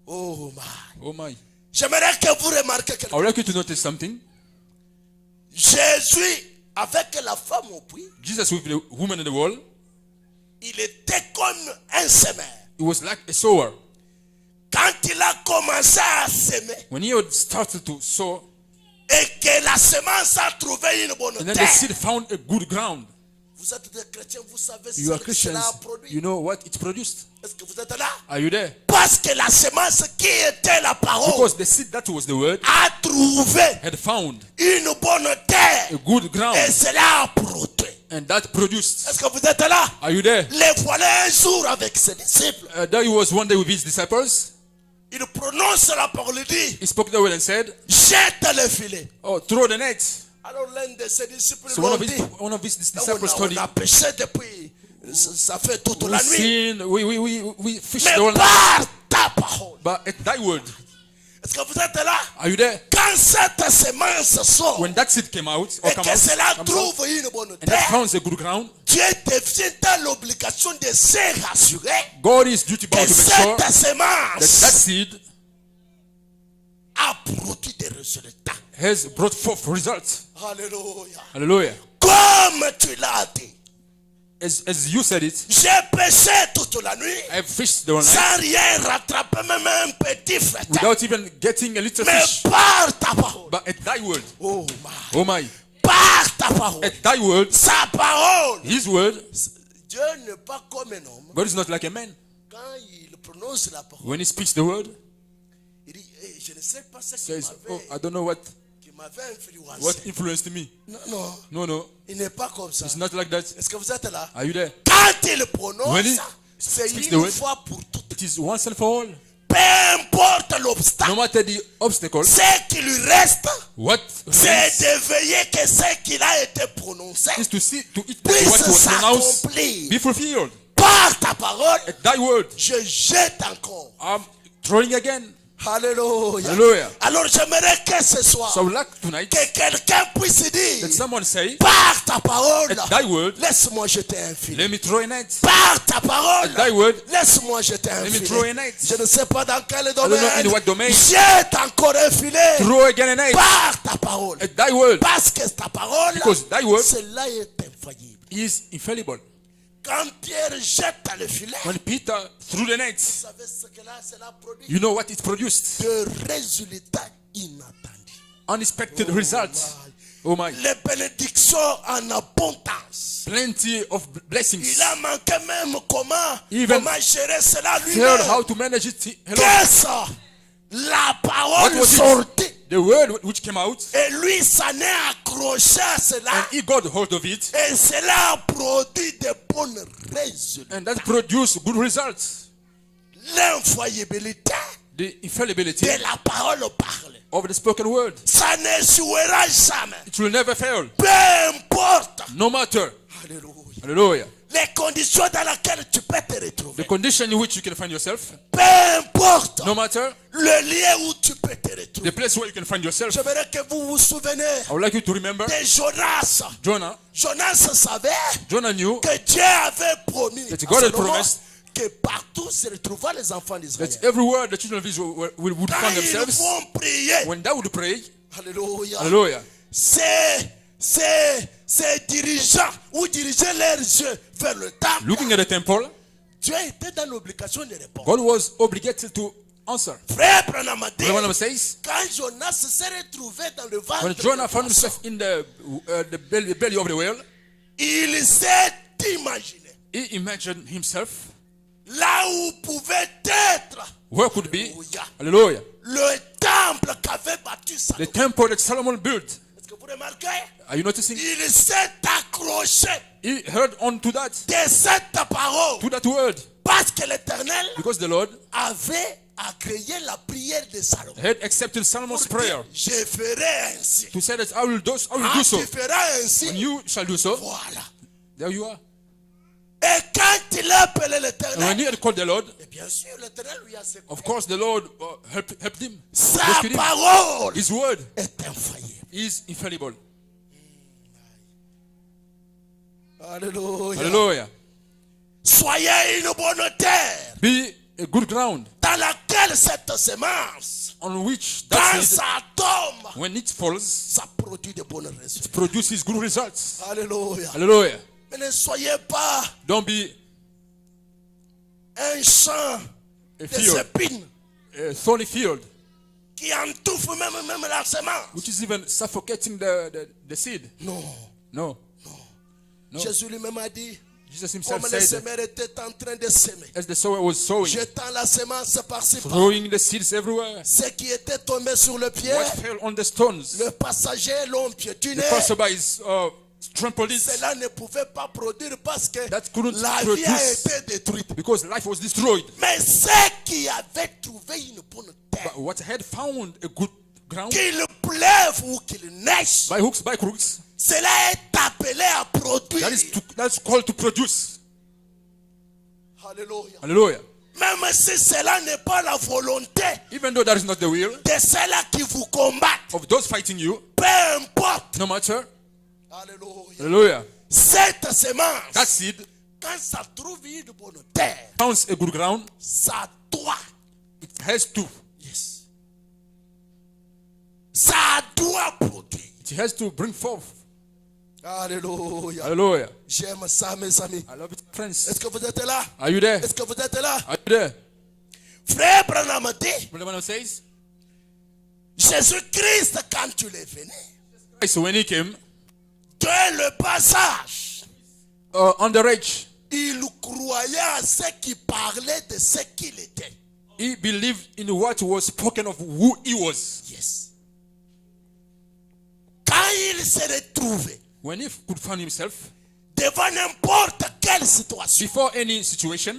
Oh my. Oh my. J'aimerais que vous remarquiez quelque I chose. would like you to notice something. Jésus, avec la femme au puits, Jesus with the woman in the wall, il était comme un semeur. it was like a sower. Quand il a commencé à semer When he had started to sow, et que la semence a trouvé une bonne and then the terre. seed found a good ground. Vous êtes des chrétiens, vous savez You are ce que Christians, cela a produit. you know what it produced. Est-ce que vous êtes là? Are you there? Parce que la semence qui était la parole Because the seed that was the word a trouvé had found une bonne terre a good ground, et cela a produit. and that produced. Est-ce que vous êtes là? Are you there? Les voilà un jour avec ses disciples. There he was one day with his disciples. Il prononce la parole, il dit, He spoke the word and said, jette le filet. "Oh, throw the net." Alors l'un de ses disciples So l'ont dit, one of his on disciples told a him, péché depuis, ça fait toute "We la nuit. sin, we fished Mais the whole night, par ta parole. but at thy word." Est-ce que vous êtes là? Are you there? Quand cette semence sort When that seed came out, or et come que out, cela comes out, trouve une bonne and that terre, found a good ground, Dieu devient dans l'obligation de se rassurer God is duty que bound to make sure cette that that semence seed a produit des résultats. has brought forth results. Alléluia. Hallelujah. Comme tu l'as dit, As you said it, j'ai péché toute la nuit I have fished the whole night sans rien rattraper, même un petit fret. without even getting a little Mais fish. par ta parole, But at thy word, oh my, oh my, par ta parole, at thy word, sa parole. his word, Dieu n'est pas comme un homme. God is not like a man. Quand il prononce la parole, When he speaks the word, il dit, hey, je ne sais pas ce qui says, "Oh, I don't know what m'avait influencé. influenced me." Non, No, il n'est pas comme ça. it's not like that. Est-ce que vous êtes là? Are you there? Quand il prononce, When he c'est speaks the une word, fois pour toutes. It is once and for all. Peu importe l'obstacle, No matter the obstacle, ce qui lui reste, what c'est remains de veiller que ce qu'il a été prononcé is to see to it that what puisse was pronounced s'accomplir. be fulfilled. Par ta parole, At thy word, je jette encore. I'm throwing again. Alléluia. Hallelujah. Alors j'aimerais que ce soir, So I would like tonight que quelqu'un puisse dire, that someone say, par ta parole, at thy word, laisse-moi jeter un filet. let me throw a net. Par ta parole, At thy word, laisse-moi jeter un let me throw a filet. net. Je ne sais pas dans quel I don't know in domaine. what domain. Jette encore un filet. Throw again a net. Par ta parole. At thy word, Parce que ta parole, because thy word cela est infaillible. is infallible. Quand Pierre jette le filet, When Peter threw the net, vous savez ce que là, cela produit? you know what it produced? De résultats inattendus. Unexpected results. Oh my. Les bénédictions en abondance. Plenty of blessings. Il a manqué même comment Even gérer cela Heard how lui-même. to manage it. Hello. Qu'est-ce? La What parole was it? sortie. The word which came out, Et lui s'en est accroché à cela. and he got hold of it, Et cela a produit de bons résultats. and that produced good results. L'infaillibilité The infallibility de la parole parlée. of the spoken word. Ça n'échouera jamais. It will never fail, Peu importe. no matter. Alléluia. Hallelujah. Les conditions dans lesquelles tu peux te The retrouver. condition in which you can find yourself, Peu importe. no matter. Le lieu où tu peux te The retrouver. place where you can find yourself. J'aimerais que vous vous souvenez I would like you to remember de Jonas. Jonah. Jonas savait Jonah knew que Dieu avait promis That à God had Salomon promised que partout se retrouvaient les enfants d'Israël. that everywhere the children of Israel would Quand find ils themselves, vont prier, when they would pray, alléluia, hallelujah, ces dirigeants ou dirigeaient leurs yeux vers le temple, looking at the temple, Dieu était dans l'obligation de répondre. God was obligated to answer. Frère Branham a dit, Remember what says? quand Jonas s'est retrouvé dans le ventre, When Jonah du found poisson, himself in the belly of the whale, il s'est imaginé he imagined himself là où pouvait être where could be, Alléluia, hallelujah, le temple qu'avait bâti the Salomon. temple that Solomon built. Est-ce que vous remarquez? Are you noticing? Il s'est accroché He held on to that parole word, parce que l'Éternel because the Lord avait agréé la prière de Salomon. had accepted Solomon's prayer Je ferai ainsi. to say that I will do Quand so. tu feras When ainsi, you shall do so, voilà. there you are. Et quand il a appelé And when l'Éternel, he had called the Lord, et bien sûr, l'Éternel lui a secouru. of course the Lord helped him. Sa Rescued him. parole His word est infaillible. is infallible. Alléluia. Hallelujah. Soyez une bonne terre Be a good ground dans laquelle cette semence, on which quand that seed, ça tombe, when it falls, ça produit de bons résultats. produces good results. Alléluia. Hallelujah. Mais ne soyez pas Don't be un champ a de field, épines a thorny field, qui entouffe même la semence. which is even suffocating the seed. Non. No. No. Jésus lui-même a dit, Jesus himself comme le said, semeur était en train de semer, as the sower was sowing, jetant la semence par-ci par-là, throwing the seeds everywhere, ce qui était tombé sur le pied, what fell on the stones, le passager l'ont piétiné. the passerbys trampled it, Cela ne pouvait pas produire parce que That couldn't la vie a produce. été détruite. because life was destroyed. Mais ceux qui avaient trouvé une bonne terre, But what had found a good ground, qu'il pleuve ou qu'il neige, by hooks, by crooks, cela est appelé à produire. that's called to produce. Alléluia. Hallelujah. Même si cela n'est pas la volonté Even though that is not the will de ceux-là qui vous combattent, of those fighting you, peu importe. no matter, Alléluia. hallelujah, Cette that semence, seed quand ça trouve une bonne terre, founds a good ground, ça doit, it has to. yes, ça doit produire. It has to bring forth. Alléluia. Hallelujah. J'aime ça, mes amis. I love it, friends. Est-ce que vous êtes là? Are you there? Est-ce que vous êtes là? Are you there? Frère Branham dit, Brother Branham says, Jésus-Christ, quand tu es venu, so when he came, dès le passage, underage, il croyait à ce qui parlait de ce qu'il était. he believed in what was spoken of who he was. Yes. Quand il s'est retrouvé When he could find himself devant n'importe quelle situation, before any situation,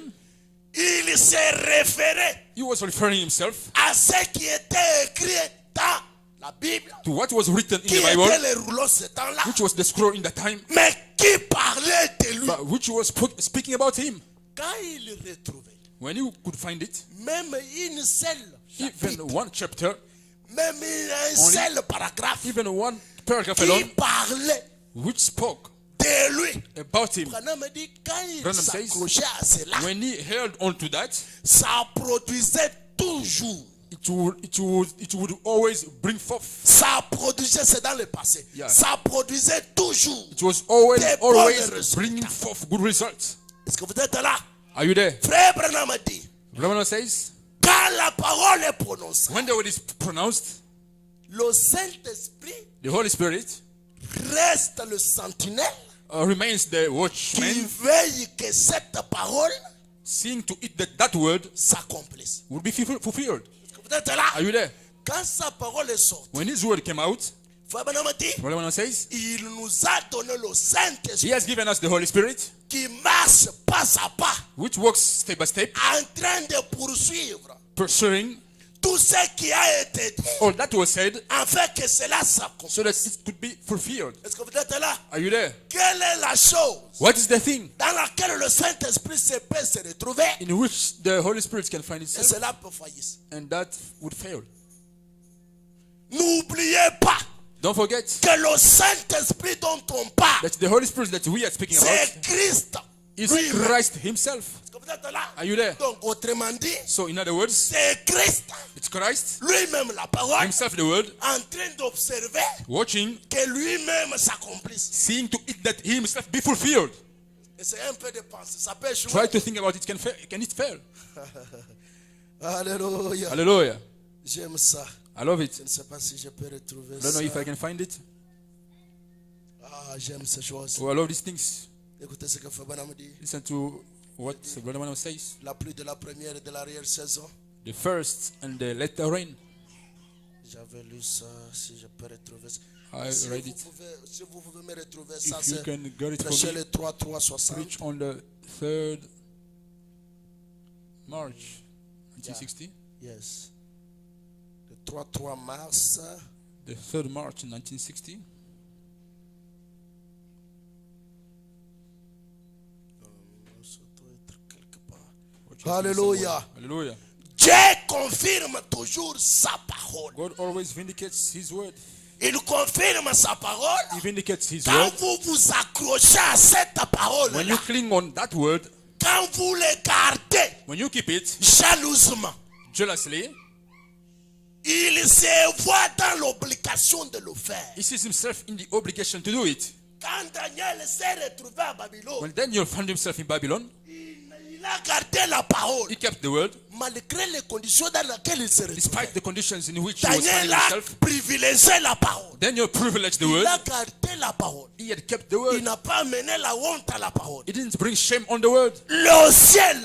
il s'est référé he was referring himself à ce qui était écrit dans la Bible, to what was written in qui the était Bible, les rouleaux ce temps-là, which was the scroll in that time, mais qui parlait de lui. but which was speaking about him. Quand il retrouvait When he could find it, même une seule even one chapter, même un seul paragraphe even one paragraph qui alone, parlait which spoke de lui. about him. Branham dit quand il Branham says, s'accrochait à cela, when he held on to that, ça produisait toujours. it would always bring forth. Ça produisait, c'est dans le passé. Yeah. Ça produisait toujours. It was always Des bons always résultats. bringing forth good results. Est-ce que vous êtes là? Are you there? Frère Branham dit, Branham says, quand la parole est prononcée, when the word is pronounced, le Saint-Esprit the Holy Spirit reste le sentinelle remains the qui watchman, veille que cette parole seeing to it that that word s'accomplisse. would be fulfilled. Est-ce que vous êtes là? Are you there? Quand sa parole est sortie, When his word came out, Frère Branham dit, Branham says, il nous a donné le he Saint-Esprit has given us the Holy Spirit, qui marche pas à pas which works step by step, en train de poursuivre pursuing tout ce qui a été dit all that was said, afin que cela s'accomplisse. so that it could be fulfilled. Est-ce que vous êtes là? Are you there? Quelle est la chose What is the thing dans laquelle le Saint-Esprit peut se retrouver in which the Holy Spirit can find et itself, cela peut faillir? and that would fail? N'oubliez pas Don't forget que le Saint-Esprit dont on parle, that the Holy Spirit that we are speaking about c'est Christ. is lui-même. Christ himself. Est-ce que vous êtes là? Are you there? Donc, autrement dit, So in other words, c'est Christ it's Christ lui-même, la parole, himself, the word, en train d'observer watching, que lui-même s'accomplisse. seeing to it that he himself be fulfilled. Et c'est un peu de pensée. Ça peut échouer. Try to think about it. Can it fail? Alléluia. Hallelujah. J'aime ça. I love Je it. ne sais pas si je peux retrouver I don't know ça. if I can find it. Ah, j'aime ces choses. Oh, I love these things. Écoutez ce que Fabanam dit. Listen to what Brother Branham says. La pluie de la première et de l'arrière-saison. The first and the latter rain. J'avais lu ça, si je peux retrouver ça. I Si read vous, it. si vous pouvez me retrouver ça, If you c'est can get it for prêcher me, le 3-3-60. preach on the 3rd March 1960. Yes. Le 3-3 mars. The 3rd March 1960. Ça doit être quelque part. Watch it Alléluia. somewhere. Hallelujah. Dieu confirme toujours sa parole. God always vindicates his word. Il confirme sa parole. He vindicates his Quand word. vous vous accrochez à cette parole, When you cling on that word, quand vous le gardez when you keep it jalousement, jealously, il se voit dans l'obligation de le faire. he sees himself in the obligation to do it. Quand Daniel s'est retrouvé à Babylone, When Daniel found himself in Babylon, il a gardé la parole he kept the word malgré les conditions dans lesquelles il se retrouvait. despite the conditions in which he was finding Daniel a himself. privilégié la parole. Daniel privileged the Il word. a gardé la parole. He had kept the Il word. n'a pas amené la honte à la parole. He didn't bring shame on the word. Le ciel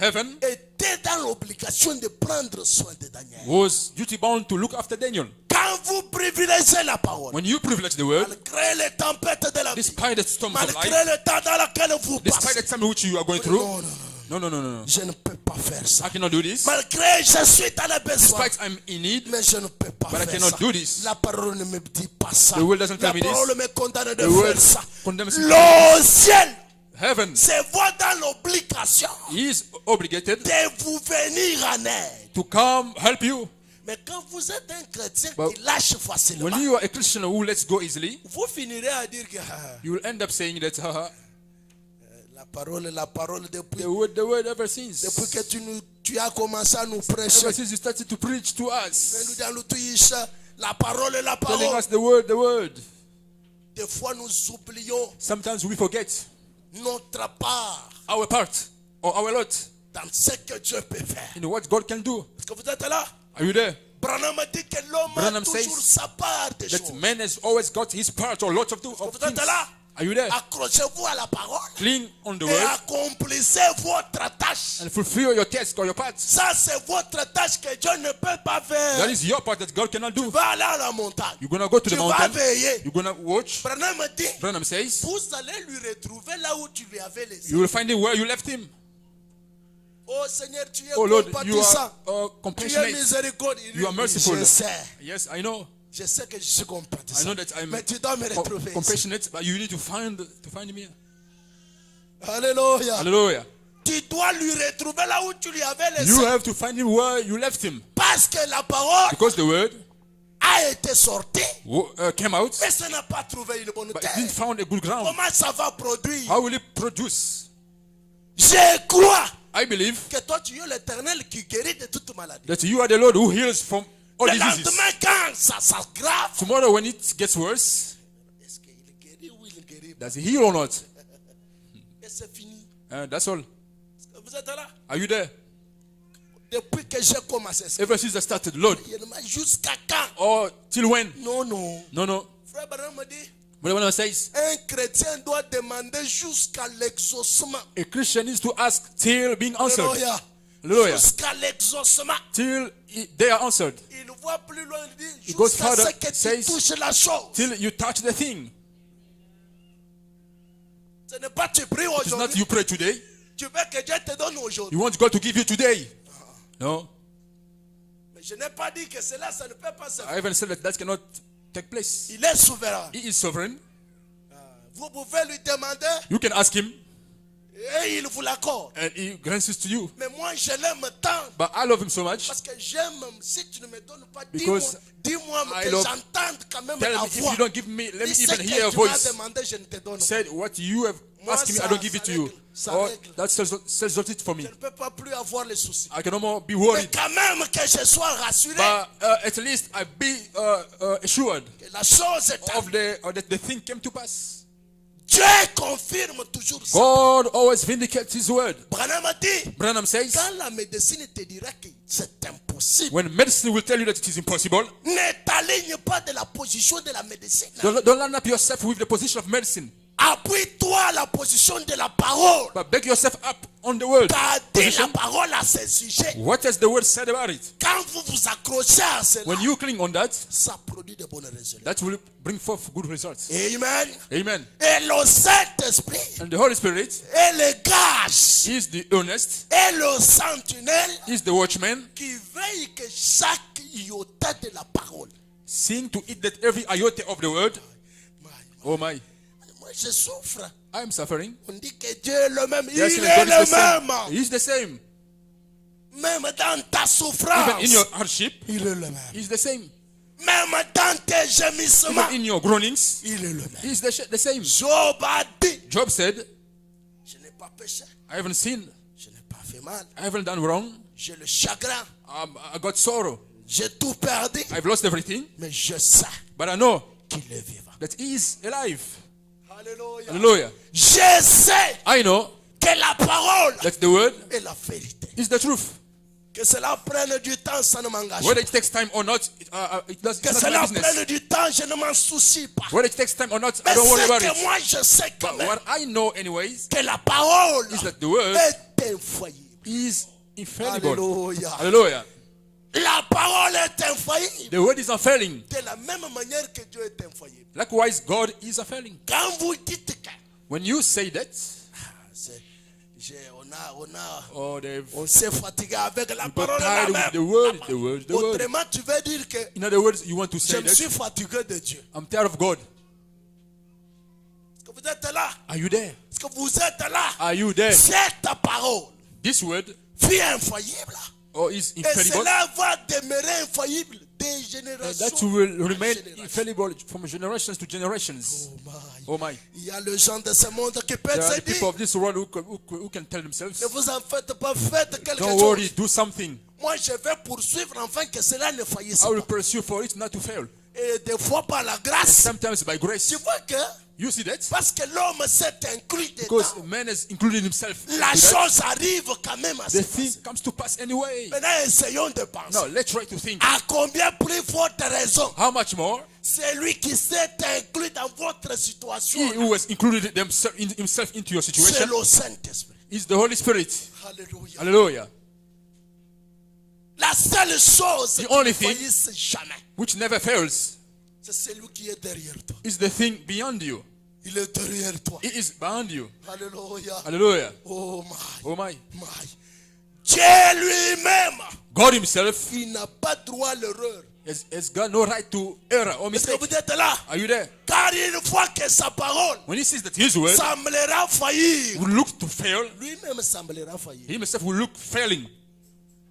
Heaven était dans l'obligation de prendre soin de Daniel. was duty bound to look after Daniel. Quand vous privilégiez la parole, When you privilege the word, malgré les tempêtes de la vie, despite the storms of malgré life, le temps dans lequel vous despite passez, the time in which you are going through, non, non, non, no. je ne peux pas faire ça. I cannot do this. Malgré je suis dans le besoin, Despite I'm in need, mais je ne peux pas but I faire cannot ça. do this. La parole ne me dit pas ça. The word doesn't La tell me this. parole me condamne de The word faire ça. condemns me. Le ciel Heaven se voit dans l'obligation is obligated de vous venir en aide. to come help you. Mais quand vous êtes un chrétien But qui lâche facilement, when you are a Christian who lets go easily, vous finirez à dire que you will end up saying that la parole depuis the word ever since. depuis que tu as commencé à nous prêcher, Ever since you started to preach to us, la parole, telling us the word. Des fois nous oublions Sometimes we forget notre part our part or our lot dans ce que Dieu peut faire. in what God can do. Est-ce que vous êtes là? Are you there? Branham dit que l'homme a Branham toujours says sa part des That choses. man has always got his part or lot of Vous things. êtes là? Are you there? Accrochez-vous à la parole Cling on the et word accomplissez votre tâche. and fulfill your task or your part. Ça, c'est votre tâche que Dieu ne peut pas faire. That is your part that God cannot do. Va aller à la montagne. You're gonna go to Tu the vas mountain. veiller. You're gonna watch. Branham dit, Branham says vous allez lui retrouver là où tu lui avais laissé. you will find him where you left him. Oh Seigneur, tu es Oh Lord, you compatissant. are Tu es compassionate. miséricordieux. You are merciful. Je sais. Yes, I know. Je sais que je suis I compatissant. know that I'm Mais tu dois me retrouver ici. compassionate, but you need to find him here. Alléluia. Hallelujah. tu dois lui retrouver là où tu lui avais laissé. You have to find him where you left him. Parce que la parole Because the word a été sortie, came out, mais ça n'a pas trouvé une bonne but it terre. didn't find a good ground. Comment ça va produire? How will it produce? Je crois I believe que toi tu es l'Éternel qui guérit de toute maladie. that you are the Lord who heals from all Le diseases. lendemain, quand ça s'aggrave, Tomorrow when it gets worse, est-ce qu'il guérit ou il ne guérit pas? does he heal or not? Et c'est fini. That's all. Vous êtes là? Are you there? Depuis que j'ai commencé ça, Ever since I started, Lord. jusqu'à quand? Or till when? Non, non. No, no. Frère Branham me dit, But when I says un chrétien doit demander jusqu'à l'exaucement. a Christian needs to ask till being answered. Alléluia. Hallelujah. Jusqu'à l'exaucement. Till they are answered. Il voit plus loin, il dit, It goes jusqu'à further, ce que tu says, touches la chose. Till you touch the thing. Ce n'est pas tu pries It's not aujourd'hui. you pray today. Tu veux que Dieu te donne aujourd'hui. You want God to give you today. No. Mais je n'ai pas dit que cela, ça ne peut pas se I faire. haven't said that cannot take place. Il est souverain. He is sovereign. Vous pouvez lui demander You can ask him et il vous l'accorde. and he grants it to you. Mais moi, je l'aime tant. But I love him so much. Parce que j'aime, si tu ne me donnes pas, Because dis-moi I que love- j'entende quand même Tell la me if voix. you don't give me, let me Dis ce even que hear a tu m'as voice. demandé, je ne te donne pas. Said what you have Moi, asked me, ça- I don't give it ça to you. règle, ça Or règle. that sells it for me. Je ne peux pas plus avoir les soucis. I can no more be Mais worried. quand même que je sois rassuré But at least I be assured que la chose est of the thing came to pass. Dieu confirme toujours ça. God always vindicates his word. Branham a dit, Branham says, quand la médecine te dira que c'est impossible, when medicine will tell you that it is impossible, ne t'aligne pas de la position de la médecine. don't line up yourself with the position of medicine. Appuie-toi à la position de la parole. But back yourself up on the word. Qu'a dit la Position. parole à ce sujet. What has the word said about it? Quand vous vous accrochez à cela, When you cling on that, ça produit de bonnes résultats. that will bring forth good results. Amen. Amen. Et le Saint-Esprit And the Holy Spirit est le gage, is the earnest, est le sentinelle is the watchman, qui veille que chaque iota de la parole. seeing to it that every iota of the word, oh my, Moi, je souffre. I am suffering. On dit que Dieu est le même. Il Yes, est God is le the same. même. He is the same. Même dans ta Even souffrance, in your hardship, il est le même. he is the same. Même dans tes gémissements, Even in your groanings, il est le même. he is the same. Job a dit, Job said, je n'ai pas péché, I haven't sinned, je n'ai pas fait mal, I haven't done wrong, j'ai le chagrin, I got sorrow, j'ai tout perdu, I've lost everything, mais je sais but I know qu'il est vivant. that he is alive. Alléluia. Hallelujah. Je sais I know que la parole that the word est la vérité. is the truth. Que cela prenne du temps, ça ne m'engage Whether pas. it takes time or not, it does, Que it's not my cela business. prenne du temps, je ne m'en soucie pas. Whether it takes time or not, I Mais don't worry c'est about que it. moi, je sais quand But même what I know anyways que la parole is that the word est infaillible. is infallible. Alléluia. Hallelujah. La parole est infaillible. The word is unfailing. De la même manière que Dieu est infaillible. Likewise, God is unfailing. Quand vous dites que When you say that, on s'est fatigué avec la got parole tired with elle-même. the word. Autrement, tu veux dire que In other words, you want to je say me suis that fatigué de Dieu. I'm tired of God. Est-ce que vous êtes là? Are you there? Est-ce que vous êtes là? Are you there? Cette parole, This word vie infaillible. or is Et infallible. cela va demeurer infaillible des générations. That will en remain génération. infallible from generations to generations. Oh my. Oh my. Il y a les gens de ce monde qui peuvent There are se the people dire, of this world who can tell themselves, ne vous en faites pas, faites quelque don't chose. worry, do something. Moi, je vais poursuivre afin que cela ne faillisse I will pas. pursue for it not to fail. Et des fois, par la grâce, Sometimes by grace. tu vois que, You see that? parce que l'homme s'est inclus Because dedans, man has included himself. la into that. chose arrive quand même à se The thing passer. comes to pass anyway. Maintenant, essayons de penser. Now let's try to think. À combien plus forte raison, How much more celui qui s'est inclus dans votre situation, he who has included himself into your c'est situation le Saint-Esprit. is the Holy Spirit. Alléluia. Hallelujah. La seule chose The qui only ne thing- faillisse jamais, Which never fails c'est celui qui est derrière toi. is the thing beyond you. Il est derrière toi. It is behind you. Alléluia. Hallelujah. Oh my, Oh my. my. Dieu lui-même, God himself, il n'a pas droit à l'erreur. has got no right to error or Est-ce que mistake. vous êtes là? Are you there? Car une fois que sa parole When he sees that his word semblera faillir, will look to fail, lui-même semblera faillir. he himself will look failing.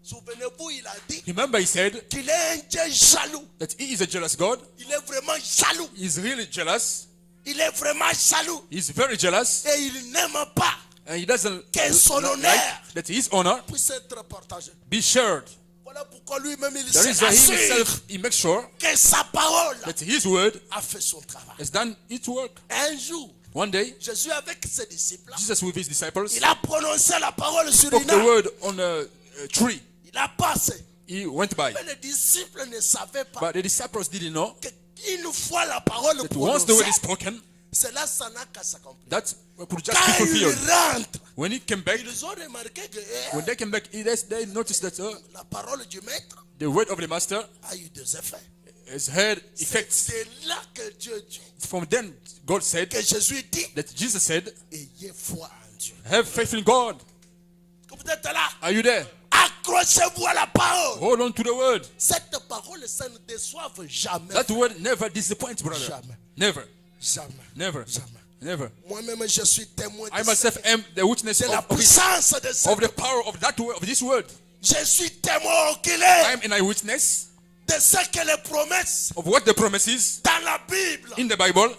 Souvenez-vous, il a dit Remember, he said qu'il est un Dieu jaloux. that he is a jealous God. Il est vraiment jaloux. He is really jealous. Il est vraiment jaloux. He is very jealous. Et il n'aime pas And he doesn't que son honneur like that his honor puisse être partagé. be shared. Voilà pourquoi lui-même il That is why he s'assure himself, he makes sure que sa parole that his word a fait son travail. has done its work. Un jour, One day, Jésus avec ses disciples, Jesus with his disciples il a prononcé la parole sur spoke une the arbre. word on a tree. Il a passé. He went by. Mais les disciples ne savaient pas But the disciples didn't know qu'une fois la parole that once the word prononcée, is spoken, cela ça n'a qu'à s'accomplir. that could just be Quand fulfilled. ils rentrent, When he came back, ils ont remarqué que when they came back, they noticed that la parole du maître the word of the master a eu des effets. has had effects. C'est là que Dieu dit, From then, God said que Jésus dit, that Jesus said, ayez foi en Dieu. have faith in God. Est-ce que vous êtes là? Are you there? Accrochez-vous à la parole. Hold on to the word. Cette parole, ça ne déçoive jamais. That word never disappoints, brother. Jamais. Never. Jamais. Never. Jamais. Never. Moi-même, je suis témoin I de, myself am the witness de la of puissance de cette the power of that word, of this word. Je suis témoin I oculaire am an eyewitness de ce que les promesses of what the promise is dans la Bible in the Bible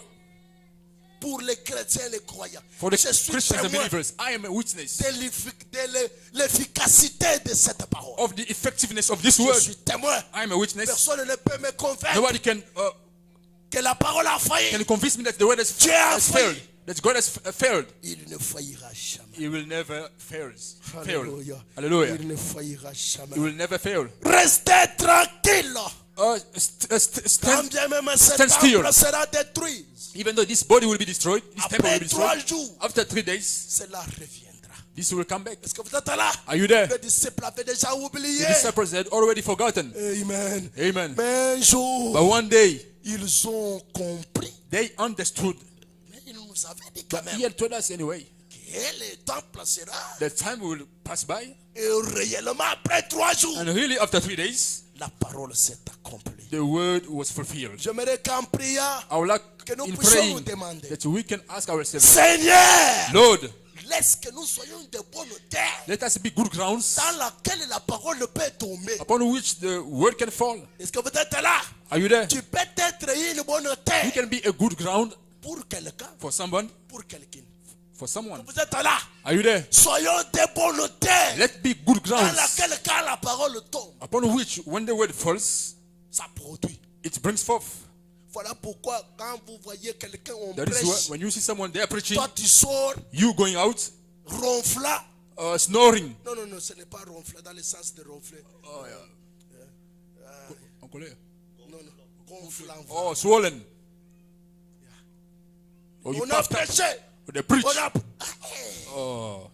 pour les chrétiens et les croyants. for the Je suis Christians and témoin believers. I am a witness de l'efficacité de cette parole. of the effectiveness of this Je word. suis témoin. I am a witness. Personne ne peut me convaincre Nobody can que la parole a failli. convince me that the word has failed. That God has failed. Il ne faillira jamais. He will never fail. Alléluia. Hallelujah. Il ne faillira jamais. He will never fail. Restez tranquille. Quand Stand, bien même ce stand still. temple sera détruit, even though this body will be destroyed, this temple will après be 3 destroyed. jours, After 3 days, cela reviendra. this will come back. Est-ce que vous êtes là? Are you there? Les disciples avaient déjà oublié. The disciples had already forgotten. Amen. Amen. Mais un jour, But one day, ils ont compris. they understood. Mais ils nous avaient dit quand But he même had told us anyway. que le temple sera. The time will pass by. Et réellement, après 3 jours, And really, after 3 days, la parole s'est accomplie. the word was fulfilled. J'aimerais qu'en priant, I would like que nous in puissions nous praying demander, that we can ask ourselves, Seigneur, Lord, laisse que nous soyons de bonnes terres let us be good grounds dans laquelle la parole peut tomber. upon which the word can fall. Est-ce que vous êtes là? Are you there? Tu peux être une bonne You terre can be a good ground pour quelqu'un, for someone, pour quelqu'un. for someone. Vous êtes là? Are you there? Soyons des bonnes terres Let be good dans grounds laquelle quand la parole tombe, upon which when the word falls, ça produit. it brings forth. Voilà pourquoi quand vous voyez quelqu'un en That is why prêche, when you see someone there preaching, toi tu sors you going out, ronflant. snoring. Non, non, non, ce n'est pas ronfler dans le sens de ronfler. Oh, yeah. Non, non, ronflant. Oh, swollen. Or you On a puffed up. prêché. Or they preach. On a... Ah, hey. Oh,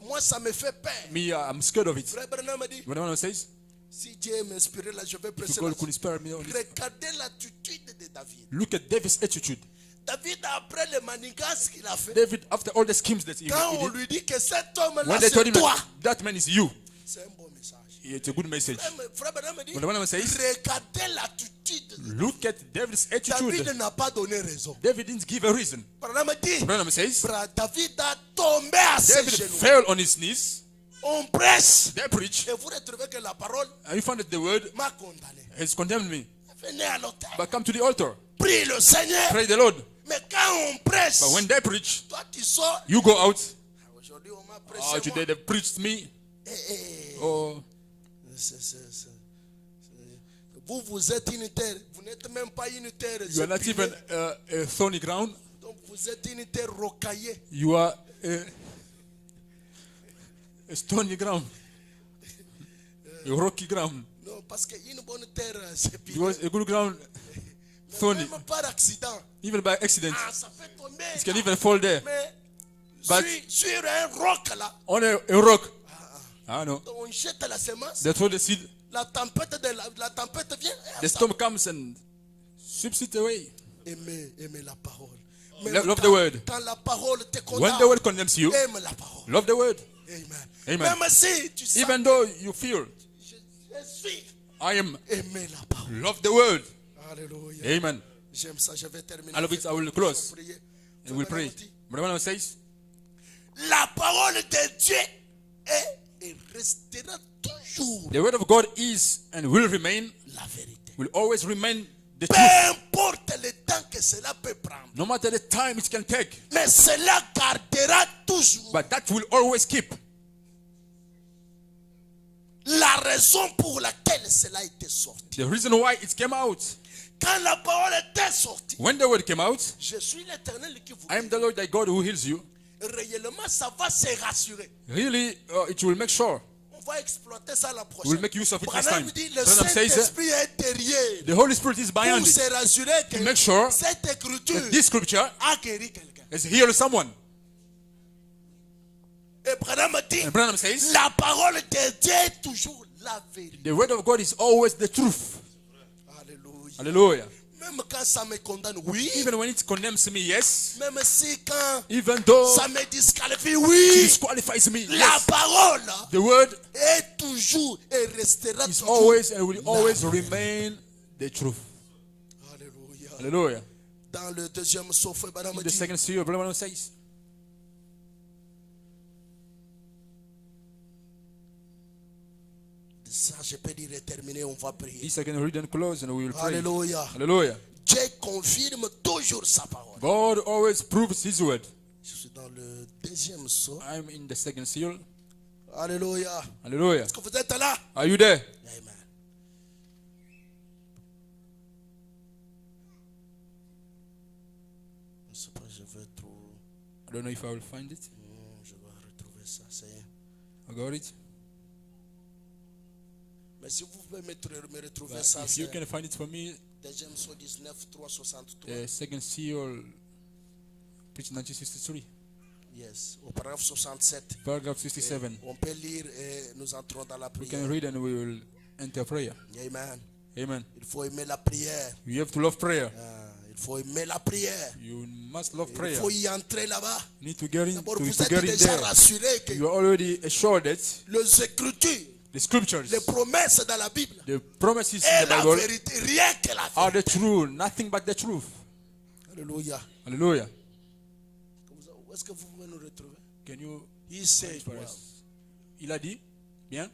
Moi, ça me fait peur. me, I'm scared of it. Frère Branham m'a dit, When anyone says, si Dieu m'inspirait là, je vais if prêcher God là. could inspire me on it, Regardez l'attitude de David. look at David's attitude. David, après le manigas qu'il a fait, David, after all the schemes that he quand on did, lui dit que cet homme-là, when they told him c'est toi, that man is you, c'est un bon message. it's a good message. Frère Branham me dit, When anyone says, regardez l'attitude. look at David's David attitude. n'a pas donné raison. David didn't give a reason. Branham me dit, Branham says, David a tombé à ses David genoux. fell on his knees. On prêche. They preach, Et vous retrouvez que la parole and you found that the word m'a condamné. has condemned me. Venez à l'autel. But come to the altar, Prie le Seigneur. pray the Lord. Mais quand on prêche, But when they preach, toi tu sors. you go out. Aujourd'hui on m'a Oh, prêché. today they preached me. Oh, Vous êtes une terre. Vous n'êtes même pas une terre. you are not even a thorny ground. Donc vous êtes une terre rocaillée. You are a stony ground, a rocky ground. Non, parce qu'une bonne terre, c'est It pire. was a good ground, thorny. Même par accident. Even by accident, Ah, ça peut tomber. it can even fall there. Mais But- sur un roc là, On a rock. Ah no. on jette la semence. They throw the seed. La tempête vient. The storm comes and sweeps it away. Aimez la parole. Love the word. Quand la parole te When the condamne, word condemns you, aime la parole. love the word. Amen. Amen. Même si tu sens, Even though you feel, je suis I am Aimer la parole. love the word. Alléluia. Amen. J'aime ça. Je vais terminer. I love it. I will close. And we'll pray. Brother Branham says, La parole de Dieu est et restera toujours the word of God is and will remain, la vérité. will always remain the Peu truth. importe le temps que cela peut prendre. No matter the time it can take. Mais cela gardera toujours. But that will always keep. La raison pour laquelle cela a été sorti. The reason why it came out. Quand la parole était sortie. When the word came out, Je suis l'Éternel qui vous I am the Lord thy God who heals you. Réellement, ça va se rassurer. Really, it will make sure. On va exploiter ça la prochaine. We'll make use of it next Branham time. dit, le Branham says, Saint-Esprit est derrière. the Holy Spirit is behind Pour it. se rassurer que To make sure cette écriture that this scripture a guéri quelqu'un. is healed someone. Et Branham dit, And Branham says, la parole de Dieu est toujours la vérité. the word of God is always the truth. Alléluia. Hallelujah. Même quand ça me condamne, oui. Even when it condemns me, yes. Même si quand Even though ça me disqualifie, it oui. disqualifies me, La yes. parole The word est toujours et restera is toujours. always and will always remain the truth. Alléluia. Hallelujah. Dans le deuxième souffle, Branham In the dit, second seal, Brother Branham says, ça je peux dire et terminer, on va prier. this I can read and close and we will pray. Alléluia. Hallelujah. Dieu confirme toujours sa parole. God always proves his word. Je suis dans le deuxième saut. I'm in the second seal. Alléluia. Hallelujah. Est-ce que vous êtes là? Are you there? Amen. Je ne sais pas, je vais trouver. I don't know if I will find it. Je vais retrouver ça. I got it. Mais si vous pouvez me retrouver But ça, if you c'est can find it for me, deuxième saut 19, 363. the second seal, page 1963, Yes, au paragraphe 67. paragraph 67. On peut lire et nous entrons dans la We prière. can read and we will enter prayer. Amen. Amen. Il faut aimer la prière. You have to love prayer. Il faut aimer la prière. You must love Il prayer. faut y entrer là-bas. You need to get in, D'abord, to vous êtes get in déjà there. rassuré que You are already assured that les écritures, the scriptures, les promesses dans la Bible the promises et in the la Bible vérité, rien que la are vérité. the truth, nothing but the truth. Alléluia. Hallelujah. Où est-ce que vous pouvez nous retrouver? Can you He said, for well, us? Il a dit, bien,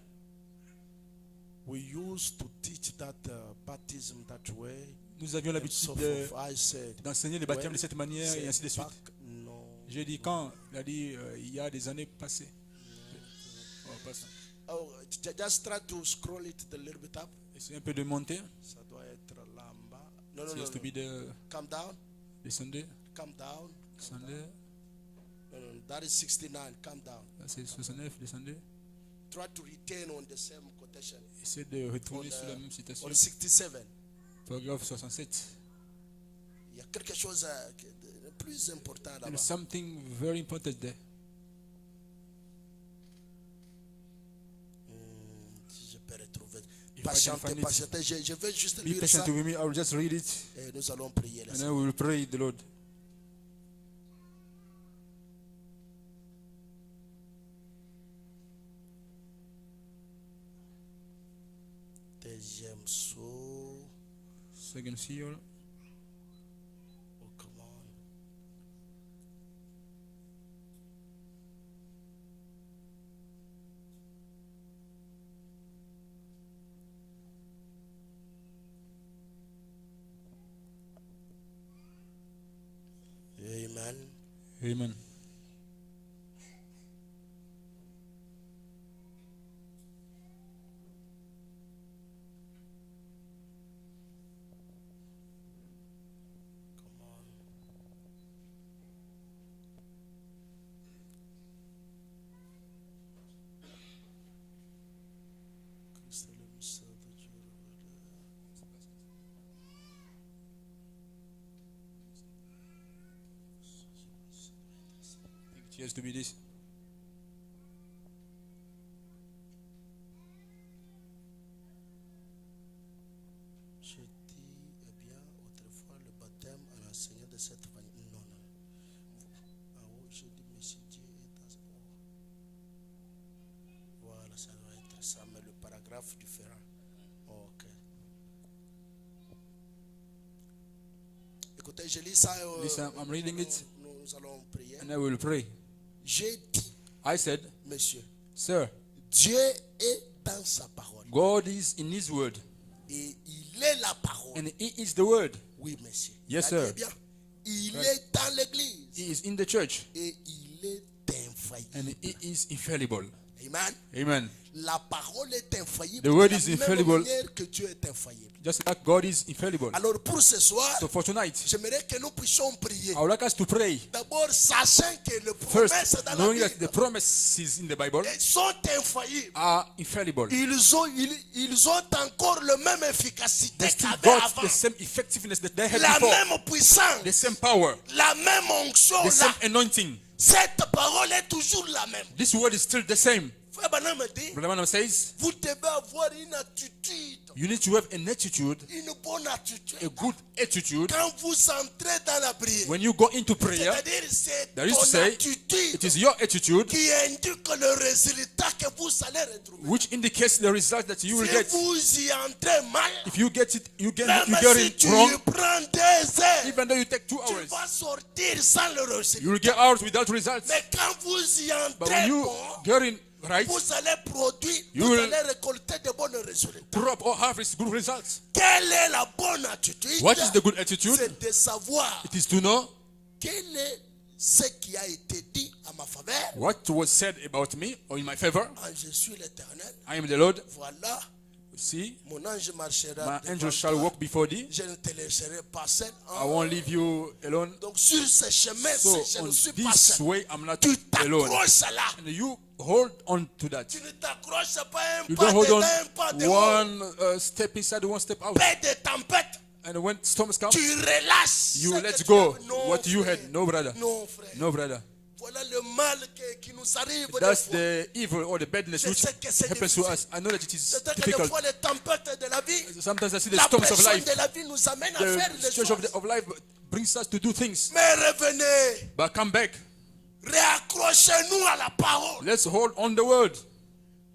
we used to teach that baptism that way. nous avions And l'habitude so forth. I said, d'enseigner les baptêmes well, de cette manière et ainsi de suite. back, no. J'ai dit quand? Il a dit il y a des années passées. Oh, pas ça. Oh, just try to scroll it a little bit up. Essayez un peu de monter. Ça doit être là en bas. No, no, It no, has to be no. the Come down. descendez, Come down. descendez. No, no, that is 69. Come down. Là, c'est 69, descendez. Try to retain on the same quotation. Essayez de retourner sur la même On citation. 67. Paragraphe 67. Il y a quelque chose de plus important là-bas. There's something very important there. Si je peux retrouver. If I can Patientez, find it. patientez. Je vais juste Be lire patient ça with me. I will just read it et nous allons prier. Là. and then we will pray the Lord. Deuxième saut. Second seal. Oh, come on. Amen. Amen. Come on. Christ est le mystère de Dieu. I think it has to be this. J'ai dit, eh bien, autrefois, le baptême en enseignant de cette manière. Non, non. Ah oui, j'ai dit, mais si Dieu est dans ce Voilà, ça doit être ça, mais le paragraphe différent. Ok. Écoutez, je lis ça. Listen, I'm reading it Nous allons prier. and I will pray. J'ai dit, I said, monsieur, Sir, Dieu est dans sa parole. God is in His word Et il est la parole. and He is the word. Oui, monsieur. Yes, Regardez sir. bien. Il est dans l'église. He is in the church Et il est infaillible. and He is infallible. Amen. Amen. La parole est infaillible. The word de is la même infallible. manière que Dieu est infaillible. Just like God is infallible. Alors pour ce soir, So for tonight, j'aimerais que nous puissions prier. I would like us to pray. D'abord, sachant que les promesses First, dans la knowing that the Bible promises in the Bible sont infaillibles. are infallible. Ils ont encore la même efficacité They still qu'avaient got avant. the same effectiveness that they had La before. même puissance, The same power, la même onction. the same Là, anointing. cette parole est toujours la même. This word is still the same. Frère Branham dit, Brother Branham says, vous devez avoir une attitude, you need to have an attitude, une bonne attitude. a good attitude. Quand vous entrez dans la prière, When you go into prayer, c'est-à-dire c'est that is to ton say, attitude it is your attitude qui indique le résultat que vous allez retrouver. which indicates the result that you will Si get. vous y entrez mal, If you get it, you get même si it tu wrong, y prends 2 heures, even though you take 2 tu hours, vas sortir sans le résultat. you will get out without results. Mais quand vous y But entrez when you bon, get in right, vous allez produire, You vous will- allez récolter de bons résultats. crop or harvest good results. Quelle est la bonne attitude? What is the good attitude? C'est de savoir It is to know quel est ce qui a été dit à ma faveur. what was said about me or in my favor. Ah, je suis l'Éternel. I am the Lord. Voilà, See, mon ange marchera my devant angel shall toi. walk before thee. Je ne te laisserai pas seul. I won't leave you alone. Donc sur ce chemin, So je on ne suis pas this seul. way, I'm not Tu alone. t'accroches là. And you hold on to that. Tu ne t'accroches pas un You pas don't hold dedans, un pas on dehors. one step inside, one step out. Paix de tempête. And when storms come, Tu relâches. you ce que let tu go as- Non, what you frère. had. No, brother. Non, frère. No, brother. Voilà le mal qui nous arrive des That's fois. the evil or the badness Je which sais que c'est happens to difficile. us. I know that it is C'est-à-dire que des difficult. fois les tempêtes de la vie, Sometimes I see the la storms of pression life. de la vie nous amène à faire The des stress choses. of life brings us to do things. Mais revenez, But come back. réaccrochez-nous à la parole. Let's hold on the word.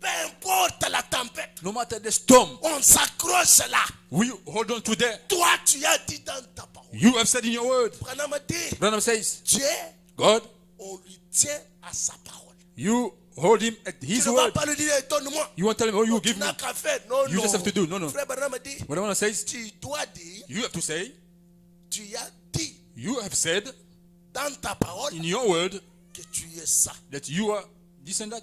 Peu importe la tempête, No matter the storm, on s'accroche là. we hold on to that. Toi, tu as dit dans ta parole. You have said in your word. Branham dit, Branham says, Dieu, God, on lui tient à sa parole. you hold him at Tu his ne vas word. pas lui dire, donne-moi. You won't tell him, oh, you Tu give me. n'as qu'à faire. Non, You non. just have to do. No, no. Frère Branham dit, What Branham says, tu dois dire, you have to say, tu as dit you have said dans ta parole in your word que tu es ça. that you are this and that.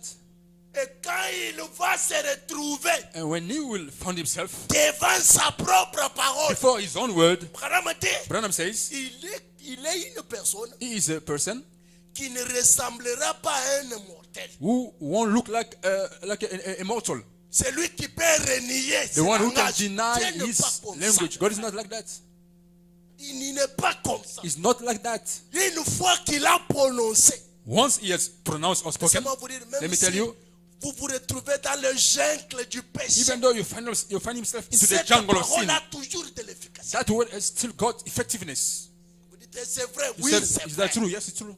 Et quand il va se retrouver And when he will find himself devant sa propre parole, before his own word, Branham dit, Branham says, il est une personne he is a person qui ne ressemblera pas à un mortel. who won't look like a mortal. C'est lui qui peut renier The ses one who can langages. deny Dieu n'est his pas comme language. ça. God is not like that. Il n'est pas comme ça. He's not like that. Une fois qu'il a prononcé, Once he has pronounced or spoken, laissez-moi vous dire, let même me tell si you, vous vous retrouvez dans le jungle du péché, even though you find himself into the cette jungle of parole sin, a toujours de l'efficacité. that word has still got effectiveness. Vous dites, c'est vrai, You oui, said, c'est is vrai. that true? Yes, it's true.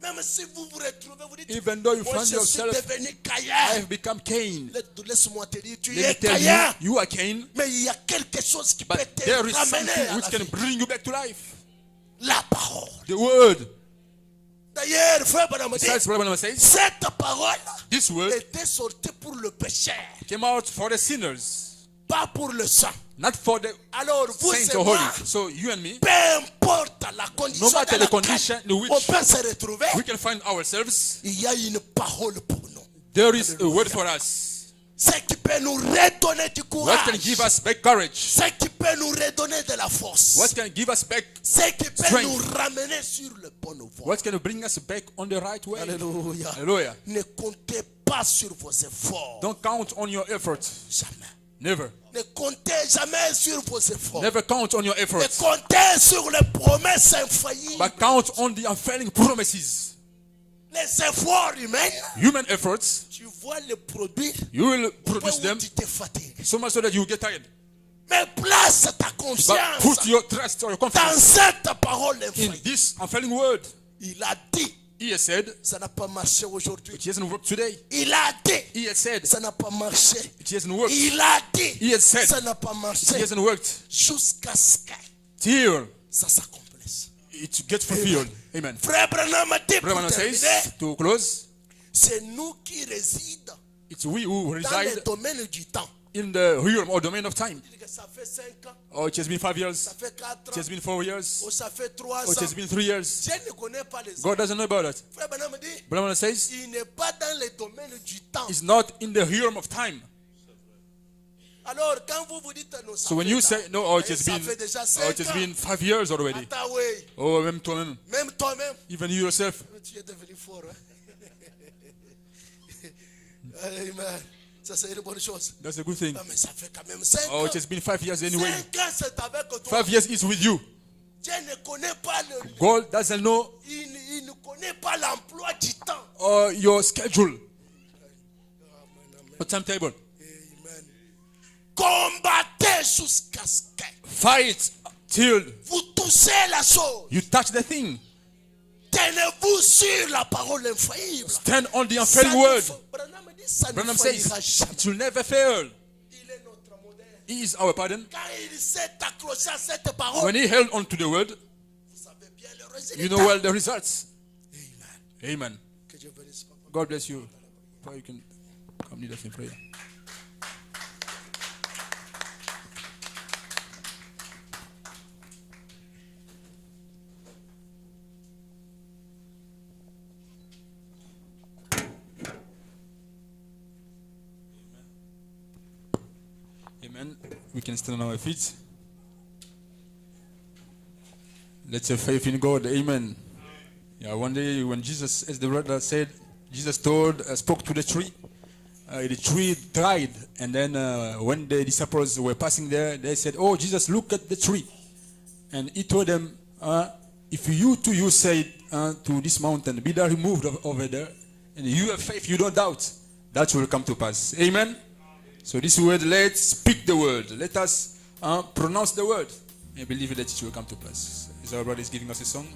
Même si vous vous retrouvez, vous dites, Even though you moi find je suis yourself, devenu I Caïn. have become Cain. Laisse-moi te dire, tu Let es me tell Caïn. you, you are Cain, Mais il y a quelque chose qui peut but te there is ramener something à which la can vie. bring you back to life. La parole. The word. D'ailleurs, frère Branham dit, Besides, Brother Branham says, cette parole this word était sortie pour le pécheur, came out for the sinners, pas pour le saint. not for the Alors vous saints et or moi, holy. So you and me, peu importe la condition no matter dans the condition laquelle in which on peut se retrouver, we can find ourselves, il y a une parole pour nous. there is a word for us. Ce qui peut nous redonner du What can courage, give us back courage? ce qui peut nous redonner de la force, What can give us back? ce qui peut strength? nous ramener sur le bon voie. What can bring us back on the right way? Alléluia. Hallelujah. Ne comptez pas sur vos efforts. Don't count on your efforts. Jamais. Never. Ne comptez jamais sur vos efforts. Never count on your Ne efforts. comptez sur les promesses infaillibles. But count on the unfailing promises. Les efforts humains, Human efforts, tu vois les produire. you will Où produce them tu te fatigues. so much so that you get tired. Mais place ta But confiance put your trust or your dans confidence cette parole in infaillible. this unfailing word. Il a dit, He has said, ça n'a pas marché aujourd'hui. it hasn't worked today. Il a dit, He has said, ça n'a pas marché. it hasn't worked. Il a dit, He has said, ça n'a pas it marché. hasn't worked. Jusqu'à ce que Till ça s'accomplisse. it gets fulfilled. Amen. Frère Branham a dit, pour Brahman terminer, says, to close, c'est nous qui résidons it's we who dans le reside domaine du temps. in the realm or domain of time. Ça fait 5 ans, Oh, it has been 5 years. ça fait 4 It ans, has been 4 years. ou ça fait 3 Oh, it ans. has been 3 years. Dieu ne connaît pas les God doesn't know about it. Frère Branham dit, Brahman says, il n'est pas dans le domaine du temps. it's not in the realm of time. Alors, quand vous vous dites, non, ça So when fait you ça, say, no, oh, it has ça been, fait déjà oh, 5 it has ans. been 5 years already. Attends, oui, Oh, même toi-même, même toi-même, even you yourself, tu es devenu fort. Hein? Amen. Ça, c'est une bonne chose. that's a good thing. Ah, mais ça fait quand même 5 Oh, ans. it has been 5 years anyway. 5 ans, c'est avec toi. 5 years is with you. Dieu ne connaît pas God doesn't know il ne connaît pas l'emploi du temps. your schedule, your timetable. Amen. Combattez jusqu'à ce que Fight till vous touchez la chose. you touch the thing. Tenez-vous sur la parole infaillible. Stand on the Ça unfailing ne word. fa- Branham dit, ça ne Branham faillira says, jamais. it will never fail. Il est notre modèle. He is our pardon. Quand il s'est accroché à cette parole, When he held on to the word, vous savez bien le résultat. you know well the results. Amen. Amen. Que Dieu bénisse. God bless you. Now you can come lead us in prayer. Amen. We can stand on our feet. Let's have faith in God. Amen. Yeah, one day when Jesus, as the brother said, Jesus spoke to the tree. The tree dried, and then when the disciples were passing there, they said, "Oh, Jesus, look at the tree." And he told them, "If you too, you say to this mountain, be thou removed over there, and you have faith, you don't doubt, that will come to pass." Amen. So this word, let's speak the word. Let us pronounce the word and believe that it will come to pass. As our brother is giving us a song.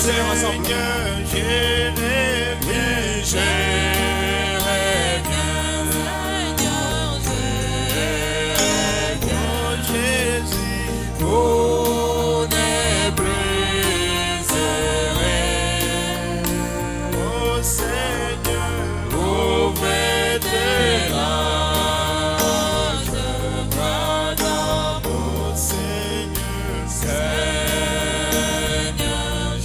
Seigneur, ensemble. j'irai bien, J'irai bien. oh Jésus, Vous ne briserez. oh Seigneur, Ouvrez tes larges bras d'amour. oh Seigneur, Seigneur,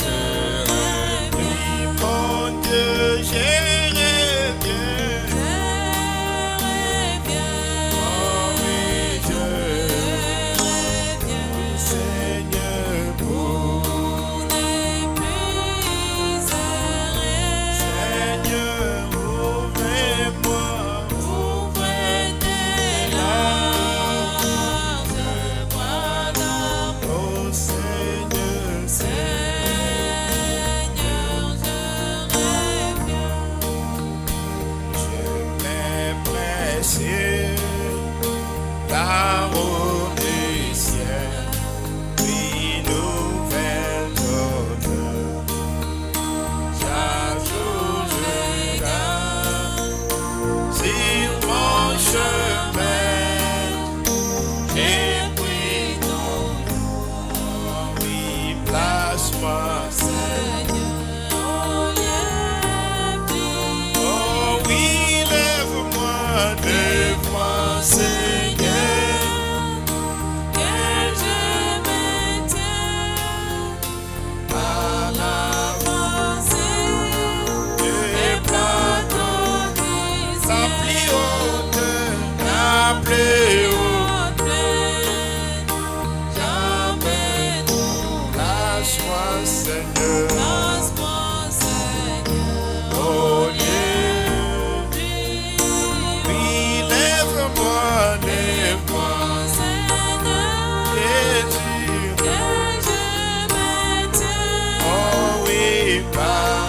j'irai bien. mon Dieu, j'irai bien, oh oui, Seigneur, Seigneur, ouvrez-moi, oh Seigneur, je mets précieux là-haut du ciel, puis nouvelle odeur. J'ajouterai sur mon chemin, j'ai pris ton nom, oui, place-moi, oh oui, lève-moi, lève-moi, Seigneur, à la des plateaux, la plus haute, la plus haute, jamais lâche-moi, Seigneur, oh Dieu, oui, lève-moi, lève-moi, Jésus, oh oui, par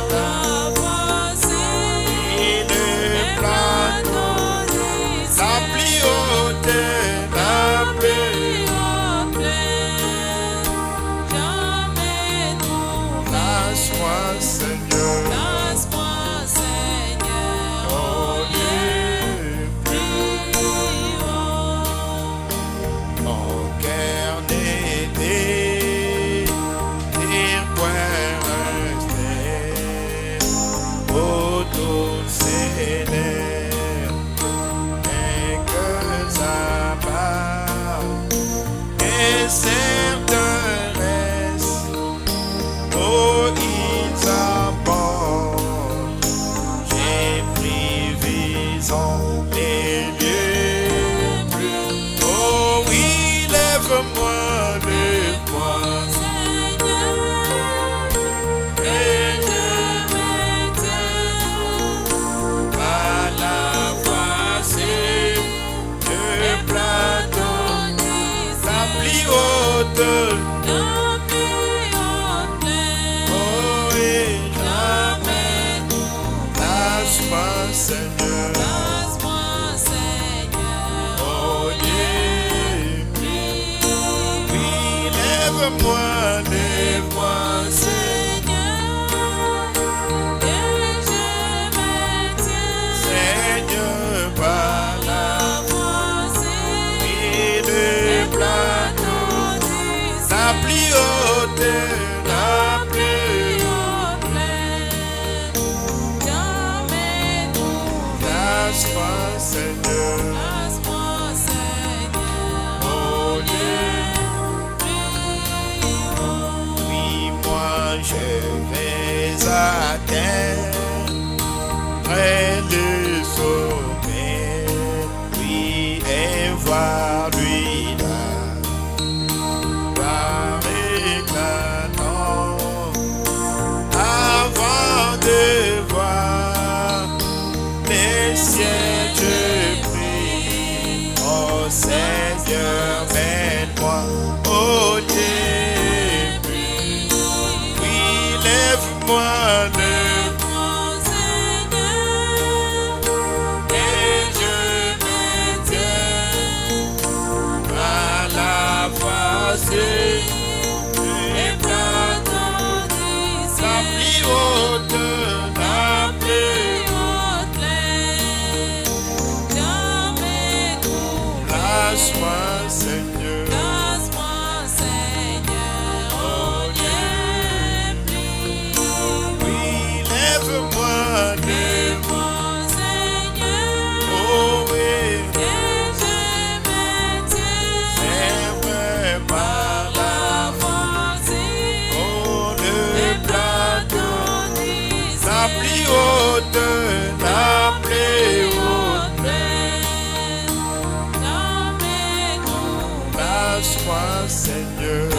la plus haute, la plus lâche-moi, Seigneur, oh Dieu, mon cœur n'était point resté autour ses lèvres, mais que sa part et certains restent, oh ils abordent, j'ai pris vision les lieux, oh oui, lève-moi, lève-moi, et à la fois c'est le plateau, la plus haute, oh et jamais lâche-moi, Seigneur, oh Dieu, oui, lève-moi, lève-moi, Seigneur, par la et le plateau, la plus haute, la plus haute, lâche-moi, Seigneur, oh Dieu, oui, moi je vais à terre, près du sommet, oui, et voir lui là, par éclatant, avant de voir les ciels, je prie, oh Seigneur, aide-moi, oh Dieu, oui, lève-moi, et je me tiens à la face des plateaux, Grâce-moi, Seigneur. Oh Dieu. Oui, lève-moi, lève-moi. Oh oui. Serve par la oh le plateau. La plus haute, la plus haute. Grâce-moi, Seigneur.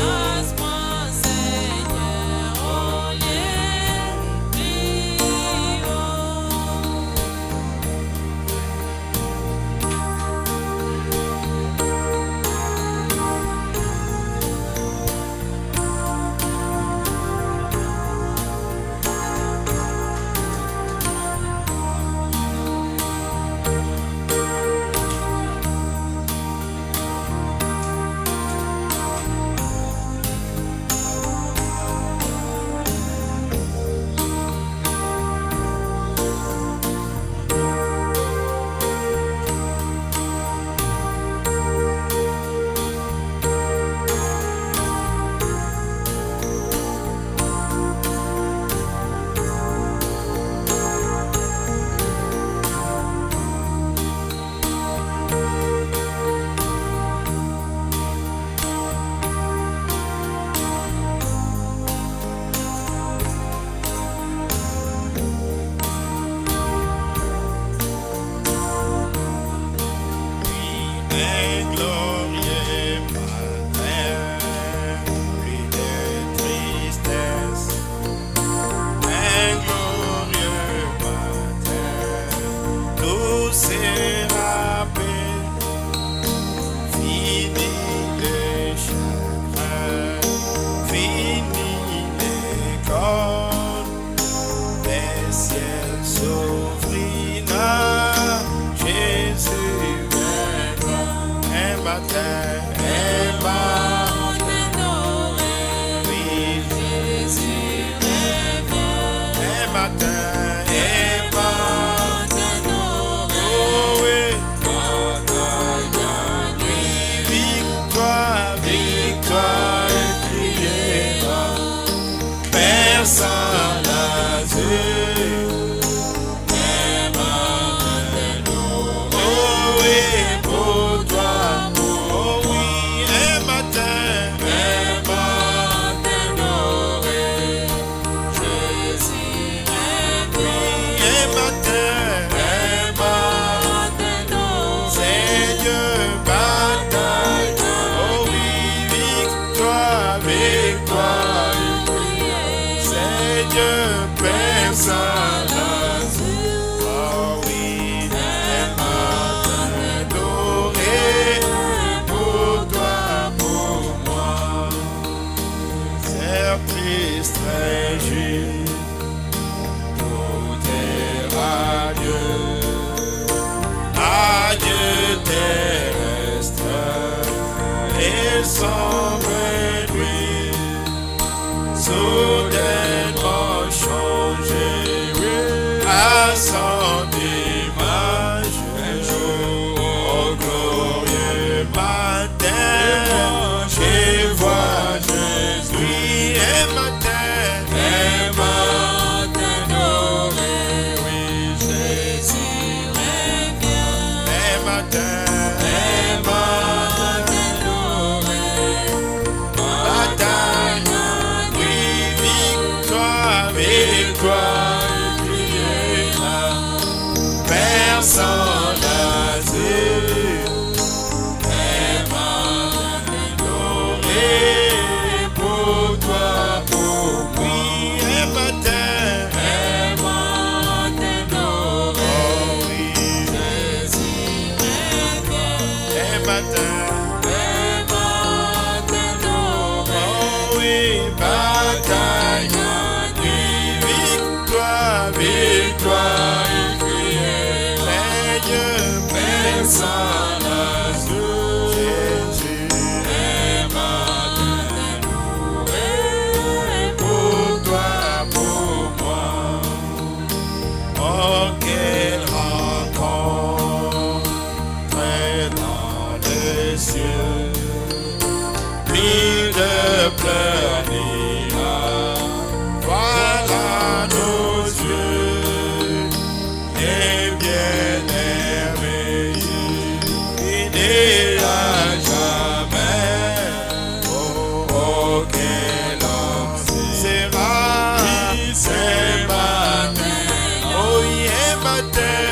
Quelle rencontre dans le fleurira. Voilà nos yeux, les bien-aimés, il n'y a jamais aucun homme sera c'est matin, oh yeah matin,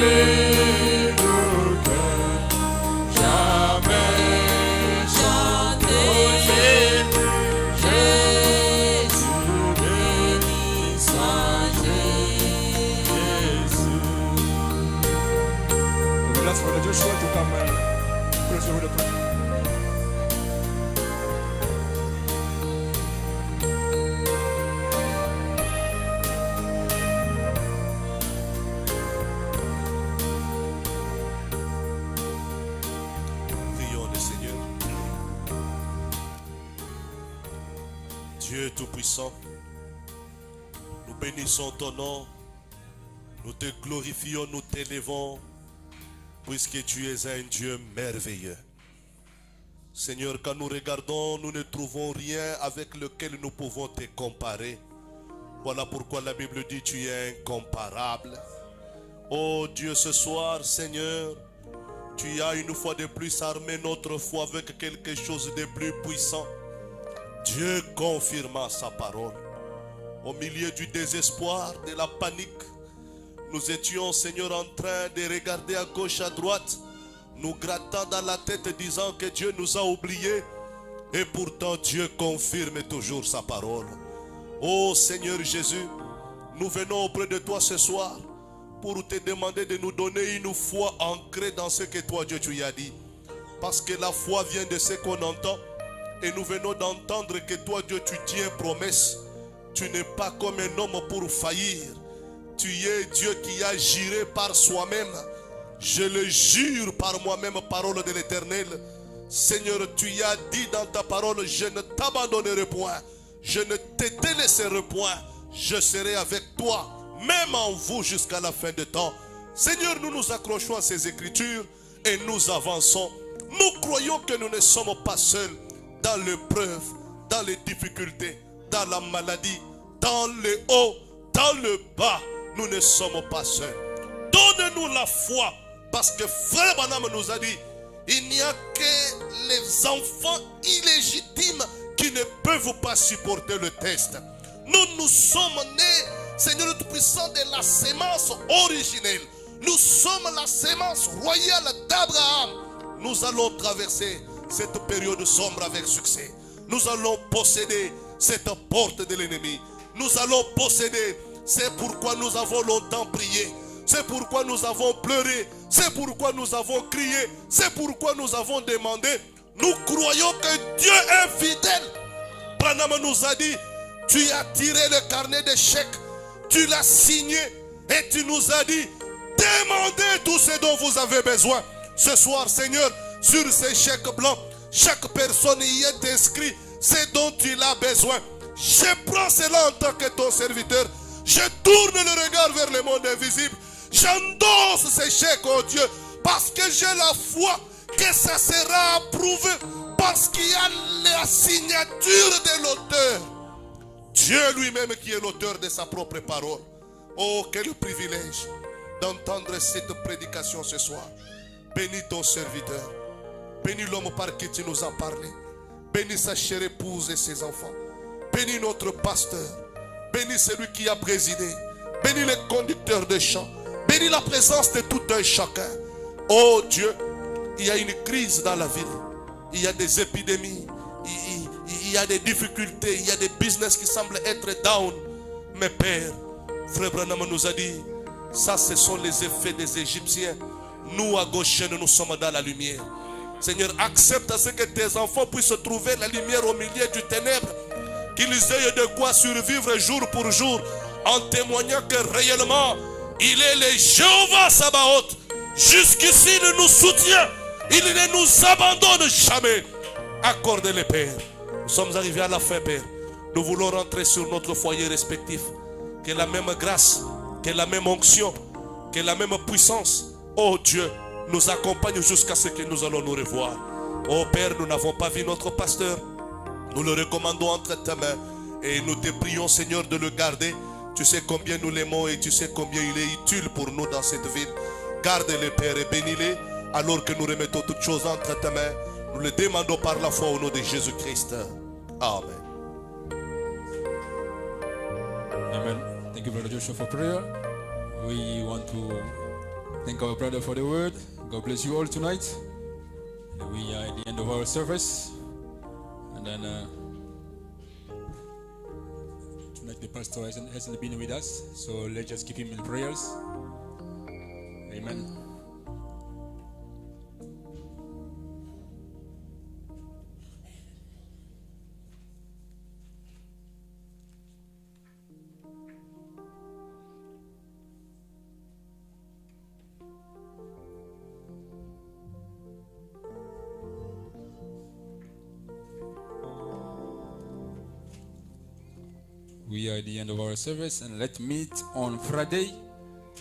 plus de cœur, jamais will ask Brother Joshua to come and close with a prayer. Prions le Seigneur. Dieu Tout-Puissant, nous bénissons ton nom, nous te glorifions, nous t'élevons, puisque tu es un Dieu merveilleux. Seigneur, quand nous regardons, nous ne trouvons rien avec lequel nous pouvons te comparer. Voilà pourquoi la Bible dit tu es incomparable. Oh Dieu, ce soir, Seigneur, tu as une fois de plus armé notre foi avec quelque chose de plus puissant. Dieu confirma sa parole. Au milieu du désespoir, de la panique, nous étions, Seigneur, en train de regarder à gauche, à droite, nous grattant dans la tête disant que Dieu nous a oubliés. Et pourtant, Dieu confirme toujours sa parole. Oh Seigneur Jésus, nous venons auprès de toi ce soir pour te demander de nous donner une foi ancrée dans ce que toi, Dieu, tu y as dit. Parce que la foi vient de ce qu'on entend. Et nous venons d'entendre que toi, Dieu, tu tiens promesse. Tu n'es pas comme un homme pour faillir. Tu es Dieu qui a juré par soi-même. Je le jure par moi-même, parole de l'Éternel. Seigneur, tu y as dit dans ta parole, je ne t'abandonnerai point. Je ne te délaisserai point. Je serai avec toi, même en vous jusqu'à la fin des temps. Seigneur, nous nous accrochons à ces Écritures et nous avançons. Nous croyons que nous ne sommes pas seuls dans l'épreuve, dans les difficultés, dans la maladie, dans le haut, dans le bas. Nous ne sommes pas seuls. Donne-nous la foi, parce que Frère Branham nous a dit, il n'y a que les enfants illégitimes qui ne peuvent pas supporter le test. Nous sommes nés, Seigneur Tout-Puissant, de la sémence originelle. Nous sommes la sémence royale d'Abraham. Nous allons traverser cette période sombre avec succès. Nous allons posséder cette porte de l'ennemi. Nous allons posséder. C'est pourquoi nous avons longtemps prié. C'est pourquoi nous avons pleuré. C'est pourquoi nous avons crié. C'est pourquoi nous avons demandé. Nous croyons que Dieu est fidèle. Branham nous a dit, tu as tiré le carnet de chèques, tu l'as signé et tu nous as dit, demandez tout ce dont vous avez besoin. Ce soir, Seigneur, sur ces chèques blancs, chaque personne y est inscrite ce dont il a besoin. Je prends cela en tant que ton serviteur. Je tourne le regard vers le monde invisible. J'endosse ces chèques, oh Dieu, parce que j'ai la foi que ça sera approuvé, parce qu'il y a la signature de l'auteur. Dieu lui-même qui est l'auteur de sa propre parole. Oh, quel privilège d'entendre cette prédication ce soir. Bénis ton serviteur. Bénis l'homme par qui tu nous as parlé. Bénis sa chère épouse et ses enfants. Bénis notre pasteur. Bénis celui qui a présidé. Bénis les conducteurs de chants. Bénis la présence de tout un chacun. Oh Dieu, il y a une crise dans la ville. Il y a des épidémies. Il y a des difficultés. Il y a des business qui semblent être down. Mais Père, Frère Branham nous a dit, ça ce sont les effets des Égyptiens. Nous à Goshen, nous sommes dans la lumière. Seigneur, accepte à ce que tes enfants puissent trouver la lumière au milieu du ténèbre. Qu'ils aient de quoi survivre jour pour jour, en témoignant que réellement, il est le Jéhovah Sabaoth. Jusqu'ici, il nous soutient. Il ne nous abandonne jamais. Accorde-les, Père. Nous sommes arrivés à la fin, Père. Nous voulons rentrer sur notre foyer respectif. Que la même grâce, que la même onction, que la même puissance, oh Dieu, nous accompagne jusqu'à ce que nous allons nous revoir. Oh Père, nous n'avons pas vu notre pasteur. Nous le recommandons entre tes mains. Et nous te prions, Seigneur, de le garder. Tu sais combien nous l'aimons et tu sais combien il est utile pour nous dans cette ville. Garde-le, Père, et bénis-les. Alors que nous remettons toutes choses entre tes mains. Nous le demandons par la foi au nom de Jésus-Christ. Amen. Amen. Thank you, Brother Joshua, for prayer. We want to thank our brother for the word. God bless you all tonight. And we are at the end of our service. And then tonight the pastor hasn't been with us. So let's just keep him in prayers. Amen. We are at the end of our service, and let's meet on Friday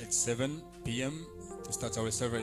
at 7 p.m. to start our service.